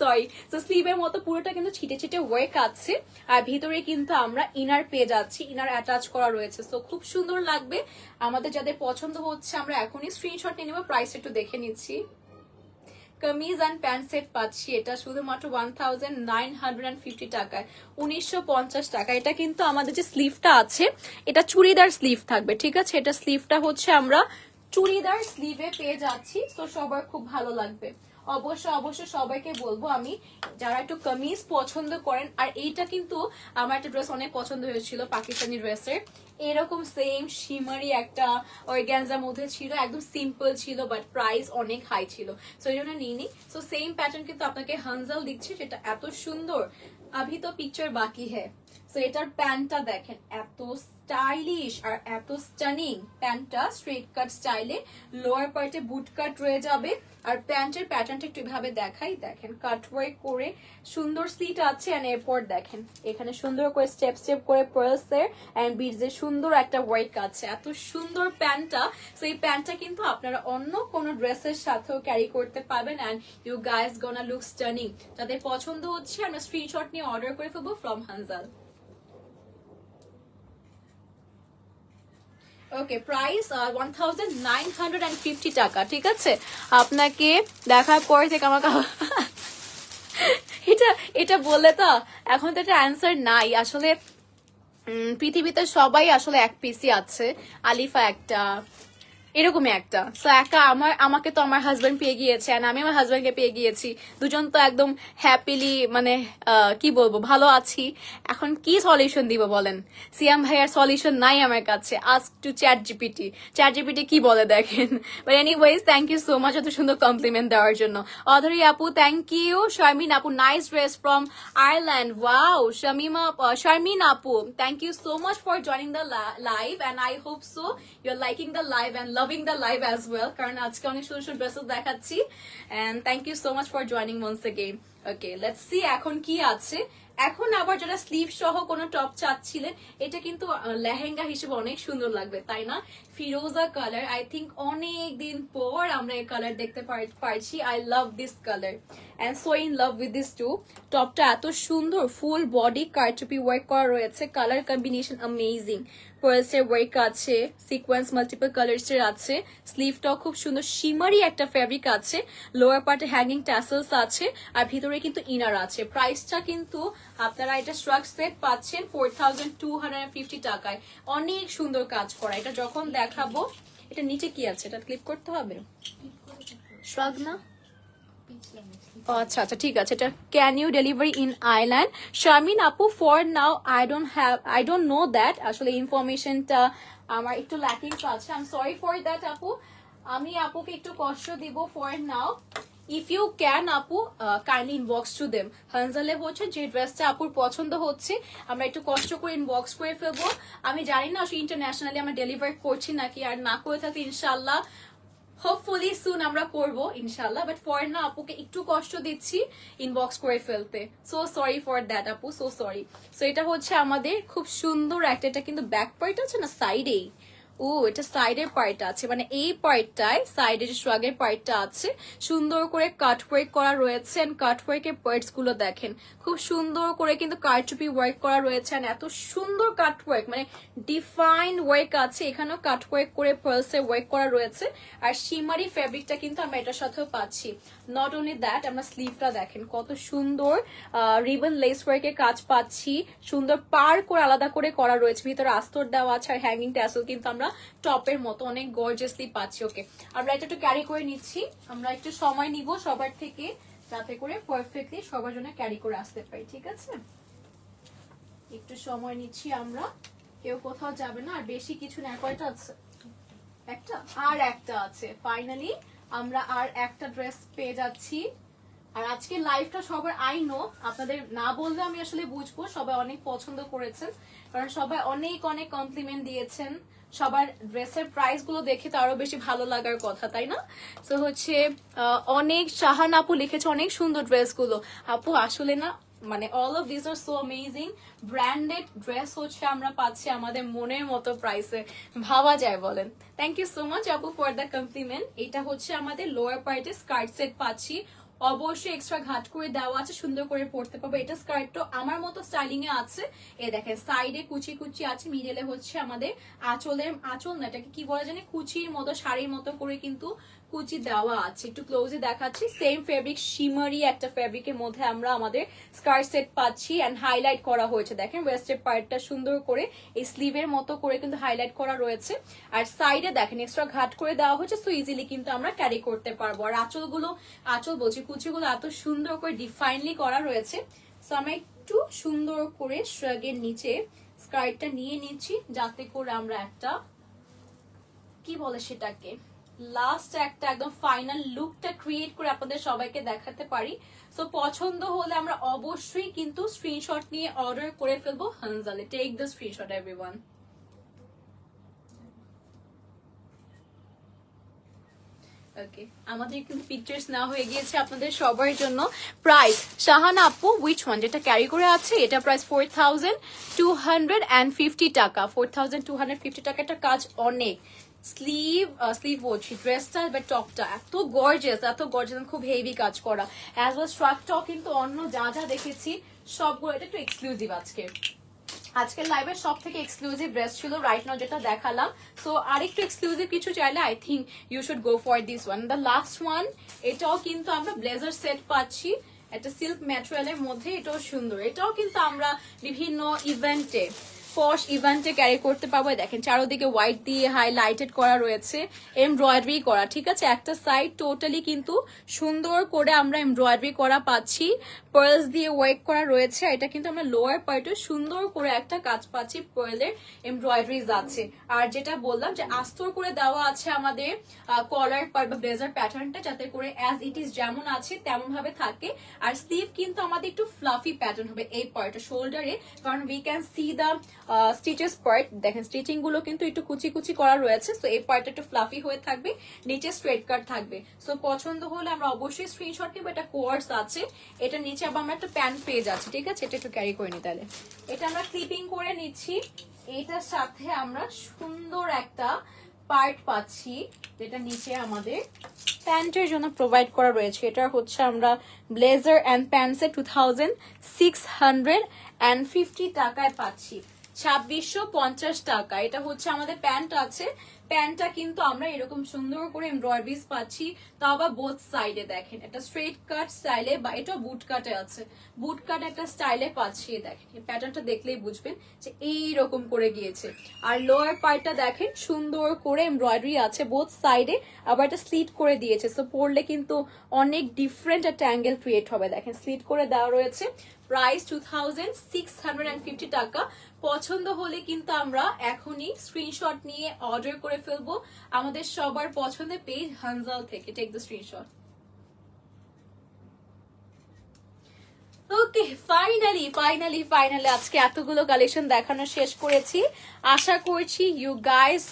সরি, তো স্লিভের মতো পুরোটা কিন্তু ছিটে ছিটে ওয়ার্ক আছে, আর ভিতরে কিন্তু আমরা ইনার পেয়ে যাচ্ছি, ইনার অ্যাটাচ করা রয়েছে। তো খুব সুন্দর লাগবে। আমাদের যাদের পছন্দ হচ্ছে আমরা এখনই স্ক্রিনশট নিয়ে নেবো। প্রাইস একটু দেখে নিচ্ছি। কামিজ অ্যান্ড প্যান্ট সেট পাচ্ছি এটা শুধুমাত্র 1950 টাকায়, 1950 টাকা। এটা কিন্তু আমাদের যে স্লিভটা আছে এটা চুড়িদার স্লিভ থাকবে, ঠিক আছে? এটা স্লিভটা হচ্ছে আমরা চুড়িদার স্লিভে পেয়ে যাচ্ছি, তো সবার খুব ভালো লাগবে। অবশ্যই সবাইকে বলবো আমি, যারা একটু কামিজ পছন্দ করেন, আর এইটা কিন্তু আমার একটা ড্রেস অনেক পছন্দ হয়েছিল, পাকিস্তানি ড্রেসের এরকম সেম শিমারি একটা অর্গানজার মধ্যে ছিল, একদম সিম্পল ছিল বাট প্রাইস অনেক হাই ছিল, সো এই জন্য নিইনি। সো সেম প্যাটার্ন কিন্তু আপনাকে হানজাল দিচ্ছে, যেটা এত সুন্দর। আভি তো পিকচার বাকি হ্যাঁ। সো এটার প্যান্টটা দেখেন, এত স্টাইলিশ আর এত স্টানিং। প্যান্টটা স্ট্রেট কাট স্টাইলে, লোয়ার পার্টে বুট কাট রয়ে যাবে, আর প্যান্টের প্যাটার্নটা একটু এভাবে দেখাই, দেখেন কাট ওয়ার্ক করে সুন্দর স্লিট আছে। এন্ড এরপর দেখেন এখানে সুন্দর করে স্টেপ স্টেপ করে পার্লসের এন্ড বিডসের সুন্দর একটা ওয়ার্ক আছে, এত সুন্দর প্যান্টটা। সো এই প্যান্টটা কিন্তু আপনারা অন্য কোনো ড্রেসের সাথেও ক্যারি করতে পারবেন, and you guys gonna look stunning. যাদের পছন্দ হচ্ছে আমরা স্ক্রিনশট নিয়ে অর্ডার করে ফেলবো ফ্রম হানজাল। ওকে, প্রাইস 1950 টাকা, ঠিক আছে? আপনাকে দেখার পর থেকে আমার এটা এটা বললে তো এখন তো একটা অ্যান্সার নাই আসলে। পৃথিবীতে সবাই আসলে এক পিসি আছে, আলিফা একটা, এরকমই একটা। সো একা আমাকে তো আমার হাজবেন্ড পেয়ে গিয়েছে, আর আমি আমার হাজবেন্ডকে পেয়ে গিয়েছি, দুজন তো একদম হ্যাপিলি মানে কি বলবো ভালো আছি। এখন কি সলিউশন দিব বলেন? সিয়াম ভাইয়ার সলিউশন নাই আমার কাছে। Ask to chat GPT, chat GPT কি বলে দেখেন। But anyways thank you so much এত সুন্দর কমপ্লিমেন্ট দেওয়ার জন্য। অধরি আপু থ্যাংক ইউ। শারমিন আপু nice dress from Ireland, wow. Sharmin আপু thank you so much for joining the live, and I hope so you are liking the live and loving the live as well, কারণ আজকে অনেক সুন্দর সুন্দর ড্রেসেস দেখাচ্ছি, and thank you so much for joining once again. Okay, let's see এখন কি আছে। এখন আবার যারা স্লিভ সহ কোনো টপ চাচ্ছিলেন, এটা কিন্তু লেহেঙ্গা হিসেবে অনেক সুন্দর লাগবে, তাই না? ফিরোজা কালার, আই থিঙ্ক অনেক দিন পর আমরা এই কালার দেখতে পারছি। I love this colour and so in love with this too. টপটা এত সুন্দর, ফুল বডি কারচুপি ওয়ার্ক করা রয়েছে, কালার কম্বিনেশন অ্যামেজিং, পার্লসের ওয়ার্ক আছে, সিকোয়েন্স মাল্টিপল কালার্স এর আছে, স্লিভটাও খুব সুন্দর শিমারি একটা ফেব্রিক আছে, লোয়ার পার্টে হ্যাঙ্গিং ট্যাসেলস আছে, আর ভিতরে কিন্তু ইনার আছে। প্রাইসটা কিন্তু আপনারা এটা স্ট্রাক সেট পাচ্ছেন 4250 টাকায়, অনেক সুন্দর কাজ করা। এটা যখন দেখাবো, এটা নিচে কি আছে এটা ক্লিক করতে হবে, স্ট্রাক না? আচ্ছা আচ্ছা ঠিক আছে। এটা can you delivery in island? Sharmin আপু for now I don't know that, আসলে ইনফরমেশনটা আমার একটু ল্যাকিংস আছে, I am sorry for that আপু। আমি আপুকে একটু কষ্ট দিব for now. If you can আপু কাইন্ডলি ইনবক্স টু দেম। হানজালে হচ্ছে যে ড্রেসটা আপুর পছন্দ হচ্ছে আমরা একটু কষ্ট করে ইনবক্স করে ফেলবো। আমি জানি না আসলে ইন্টারন্যাশনালি আমরা ডেলিভার করছি নাকি, আর না করে থাকি ইনশাল্লাহ হোপফুলি সুন আমরা করবো ইনশাল্লাহ, বাট ফর না আপুকে একটু কষ্ট দিচ্ছি ইনবক্স করে ফেলতে। সো সরি ফর দ্যাট আপু, সো সরি। সো এটা হচ্ছে আমাদের খুব সুন্দর একটা, এটা কিন্তু ব্যাক পার্ট আছে না সাইডেই, ও এটা সাইডের পার্ট আছে, মানে এই পার্টটায় সাইডে যে স্ট্রাগের পার্টটা আছে সুন্দর করে কাট ওয়ার্ক করা রয়েছে, এন্ড কাট ওয়ার্কের পার্টস গুলো দেখেন খুব সুন্দর করে কিন্তু কারচুপি ওয়ার্ক করা রয়েছে, এন্ড এত সুন্দর কাট ওয়ার্ক মানে ডিফাইন্ড ওয়ার্ক আছে, এখানেও কাট ওয়ার্ক করে পার্লসে ওয়ার্ক করা রয়েছে, আর শিমারি ফেব্রিকটা কিন্তু আমরা এটার সাথেও পাচ্ছি। নট অনলি দ্যাট, আমরা স্লিভটা দেখেন কত সুন্দর রিবন লেস ওয়ার্কের কাজ পাচ্ছি, সুন্দর পার করে আলাদা করে করা রয়েছে, ভিতরে আস্তর দেওয়া আছে, আর হ্যাঙ্গিং ট্যাসেল কিন্তু আমরা টপের মতো অনেক গর্জিয়াসলি পাচ্ছি। ওকে, আমরা এটা একটু ক্যারি করে নিচ্ছি, আমরা একটু সময় নিব সবার থেকে যাতে করে পারফেক্টলি সবার জন্য ক্যারি করে আসতে পারি, ঠিক আছে? একটু সময় নিচ্ছি আমরা, কেউ কোথাও যাবে না, আর বেশি কিছু না। কয়টা আছে? একটা, আর একটা আছে। ফাইনালি আমরা আর একটা ড্রেস পেয়ে যাচ্ছি। আর আজকে লাইভটা সবার আই নো, আপনাদের না বললে আমি আসলে বুঝবো সবাই অনেক পছন্দ করেছেন, কারণ সবাই অনেক অনেক কমপ্লিমেন্ট দিয়েছেন, সবার ড্রেসের প্রাইস গুলো দেখে তো আরো বেশি ভালো লাগার কথা, তাই না? তো হচ্ছে অনেক শাহান আপু লিখেছে অনেক সুন্দর ড্রেস গুলো। আপু আসলে না মানে all of this are so amazing, branded dress হচ্ছে আমরা পাচ্ছি আমাদের মনের মতো প্রাইসে, ভাবা যায় বলেন? থ্যাংক ইউ সো মাচ আপু ফর দ্য কমপ্লিমেন্ট। এটা হচ্ছে আমাদের লোয়ার পার্টে স্কার্ট সেট পাচ্ছি, অবশ্যই এক্সট্রা ঘাট করে দেওয়া আছে, সুন্দর করে পরতে পারবো। এটা স্কার্টটা আমার মতো স্টাইলিং এ আছে। এ দেখেন সাইডে কুচি কুচি আছে, মিডলে হচ্ছে আমাদের আঁচল না, এটাকে কি বলা জানে, কুচির মতো শাড়ির মতো করে কিন্তু কুচি দেওয়া আছে। একটু ক্লোজে দেখাচ্ছি, সেম ফেব্রিক শিমারি একটা ফেব্রিকের মধ্যে আমরা আমাদের স্কার্ট সেট পাচ্ছি এন্ড হাইলাইট করা হয়েছে। দেখেন ওয়েস্টের পার্টটা সুন্দর করে এই স্লিভের মতো করে কিন্তু হাইলাইট করা রয়েছে। আর সাইডে দেখেন এক্সট্রা ঘাট করে দেওয়া হয়েছে, সো ইজিলি কিন্তু আমরা ক্যারি করতে পারবো। আর আঁচল বলছি কুচিগুলো এত সুন্দর করে ডিফাইনলি করা রয়েছে। সো আমরা একটু সুন্দর করে শ্রাগের নিচে স্কার্টটা নিয়ে নিচ্ছি, যাতে করে আমরা একটা কি বলে সেটাকে লাস্ট একটা একদম ফাইনাল লুকটা ক্রিয়েট করে আপনাদের সবাইকে দেখাতে পারি। সো পছন্দ হলে আমরা অবশ্যই কিন্তু স্ক্রিনশট নিয়ে অর্ডার করে ফেলবো হানজালে। Take the screenshot everyone. Okay, আমাদের কিন্তু পিকচার্স না হয়ে গিয়েছে আপনাদের সবার জন্য। প্রাইস শাহানা আপু উইচ ওয়ান, যেটা ক্যারি করে আছে এটা প্রাইস 4250 টাকা। 4250 টাকা। একটা কাজ অনেক স্লিভ বলছি, ড্রেসটা বা টপটা এত গর্জিয়াস খুব হেভি কাজ করা। অ্যাজ ওয়েল স্ট্রাকটাও কিন্তু অন্য যা যা দেখেছি সবগুলো, এটা একটু এক্সক্লুসিভ আজকের লাইভের সব থেকে এক্সক্লুসিভ ড্রেস ছিল রাইট নাও যেটা দেখালাম। সো আরেকটু এক্সক্লুসিভ কিছু চাইলে I think you should go for this one, the last one. এটাও কিন্তু আমরা ব্লেজার সেট পাচ্ছি একটা সিল্ক ম্যাটেরিয়ালের মধ্যে, এটাও সুন্দর। এটাও কিন্তু আমরা বিভিন্ন ইভেন্টে পশ ইভেন্টে ক্যারি করতে পারবো। দেখেন চারোদিকে হোয়াইট দিয়ে হাইলাইটেড করা রয়েছে, এমব্রয়ডারি করা, ঠিক আছে। একটা সাইড টোটালি কিন্তু সুন্দর করে আমরা এমব্রয়ডারি করা পাচ্ছি, পার্লস দিয়ে ওয়ার্ক করা রয়েছে। এটা কিন্তু আমরা লোয়ার পার্টে সুন্দর করে একটা কাজ পাচ্ছি, পার্লের এমব্রয়ডারিজ আছে। আর যেটা বললাম যে আস্তর করে দেওয়া আছে আমাদের কলার পার্ট বা ব্লেজার প্যাটার্নটা, যাতে করে অ্যাজ ইট ইজ যেমন আছে তেমন ভাবে থাকে। আর স্লিভ কিন্তু আমাদের একটু ফ্লাফি প্যাটার্ন হবে এই পার্টটা শোল্ডারে, কারণ we can see the stitches part. দেখেন স্টিচিং গুলো কিন্তু একটু কুচি কুচি করা রয়েছে, সো এই পার্টটা একটু ফ্লাফি হয়ে থাকবে, নিচে স্ট্রেট কাট থাকবে। সো পছন্দ হলে আমরা অবশ্যই স্ক্রিনশট নিব। এটা কোয়ার্স আছে, এটা নিচে আবার আমরা একটা প্যান্ট পেয়ে যাচ্ছি, ঠিক আছে। এটা একটু ক্যারি করে নি, তাহলে এটা আমরা ক্লিপিং করে নিচ্ছি। এটার সাথে আমরা সুন্দর একটা পার্ট পাচ্ছি, যেটা নিচে আমাদের প্যান্টের জন্য প্রোভাইড করা রয়েছে। এটা হচ্ছে আমরা ব্লেজার অ্যান্ড প্যান্টসে 2650 টাকায় পাচ্ছি, 2650 টাকা। এটা হচ্ছে আমাদের প্যান্ট আছে, প্যান্টটা কিন্তু আমরা এরকম সুন্দর করে এমব্রয়ডারিজ পাচ্ছি, তাও আবার বোথ সাইডে। দেখেন এটা স্ট্রেট কাট স্টাইলে, বা এটা বুট কাটে আছে, বুট কাট একটা স্টাইলে পাচ্ছি। দেখেন এই প্যাটার্নটা দেখলেই বুঝবেন যে এইরকম করে গিয়েছে। আর লোয়ার পার্টটা দেখেন সুন্দর করে এমব্রয়ডারি আছে বোথ সাইডে, আবার এটা স্লিট করে দিয়েছে। সো পরলে কিন্তু অনেক ডিফারেন্ট একটা অ্যাঙ্গেল ক্রিয়েট হবে। দেখেন স্লিট করে দেওয়া রয়েছে। প্রাইস 2650 টাকা। পছন্দ হলে কিন্তু আমরা এখনই স্ক্রিনশট নিয়ে অর্ডার করে ফেলবো আমাদের সবার পছন্দের পেজ হানজাল থেকে। Take the screenshot. Okay, finally আজকে এতগুলো কালেকশন দেখানো শেষ করেছি। আশা করছি ইউ গাইস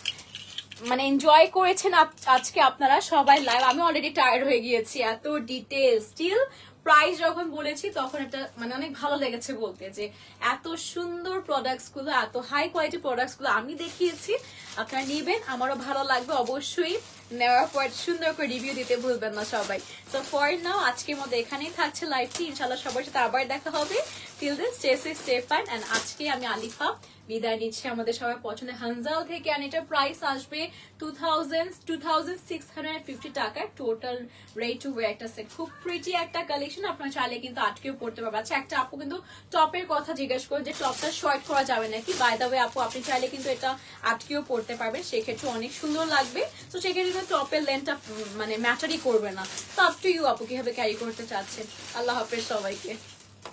মানে এনজয় করেছেন আজকে আপনারা সবাই লাইভ। আমি অলরেডি টায়ার্ড হয়ে গিয়েছি, এত ডিটেল। স্টিল প্রাইস যখন বলেছি তখন এটা মানে অনেক ভালো লেগেছে বলতে, যে এত সুন্দর প্রোডাক্টস গুলো, এত হাই কোয়ালিটি প্রোডাক্টস গুলো আমি দেখিয়েছি। আপনারা নিবেন, আমারও ভালো লাগবে অবশ্যই। নেওয়ার পর সুন্দর করে রিভিউ দিতে ভুলবেন না সবাই। সো ফর নাও আজকের মধ্যে এখানেই থাকছে লাইভটি। ইনশাল্লাহ সবার সাথে আবার দেখা হবে। Till then stay safe, stay fine. And আজকে আমি আলিফা বিদায় নিচ্ছি আমাদের সবার পছন্দের হানজাল থেকে। আর এটার প্রাইস আসবে 2650 টাকায়। টোটাল রেট টু ওয়্যার একটা সেট, খুব প্রিটি একটা কালেকশন। আপনারা চাইলে কিন্তু আটকেও পড়তে পারবেন। আচ্ছা, একটা আপু কিন্তু টপের কথা জিজ্ঞেস করে যে টপটা শর্ট করা যাবে নাকি। বাই দ্য ওয়ে আপু, আপনি চাইলে কিন্তু এটা আটকেও পড়তে পারবেন, সেক্ষেত্রে অনেক সুন্দর লাগবে। তো সেক্ষেত্রে কিন্তু টপের লেন্থটা মানে ম্যাটারই করবে না। তো আপ টু ইউ আপু কিভাবে ক্যারি করতে চাচ্ছেন। আল্লাহ হাফেজ সবাইকে।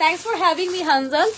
Thanks for having me, Hanzal.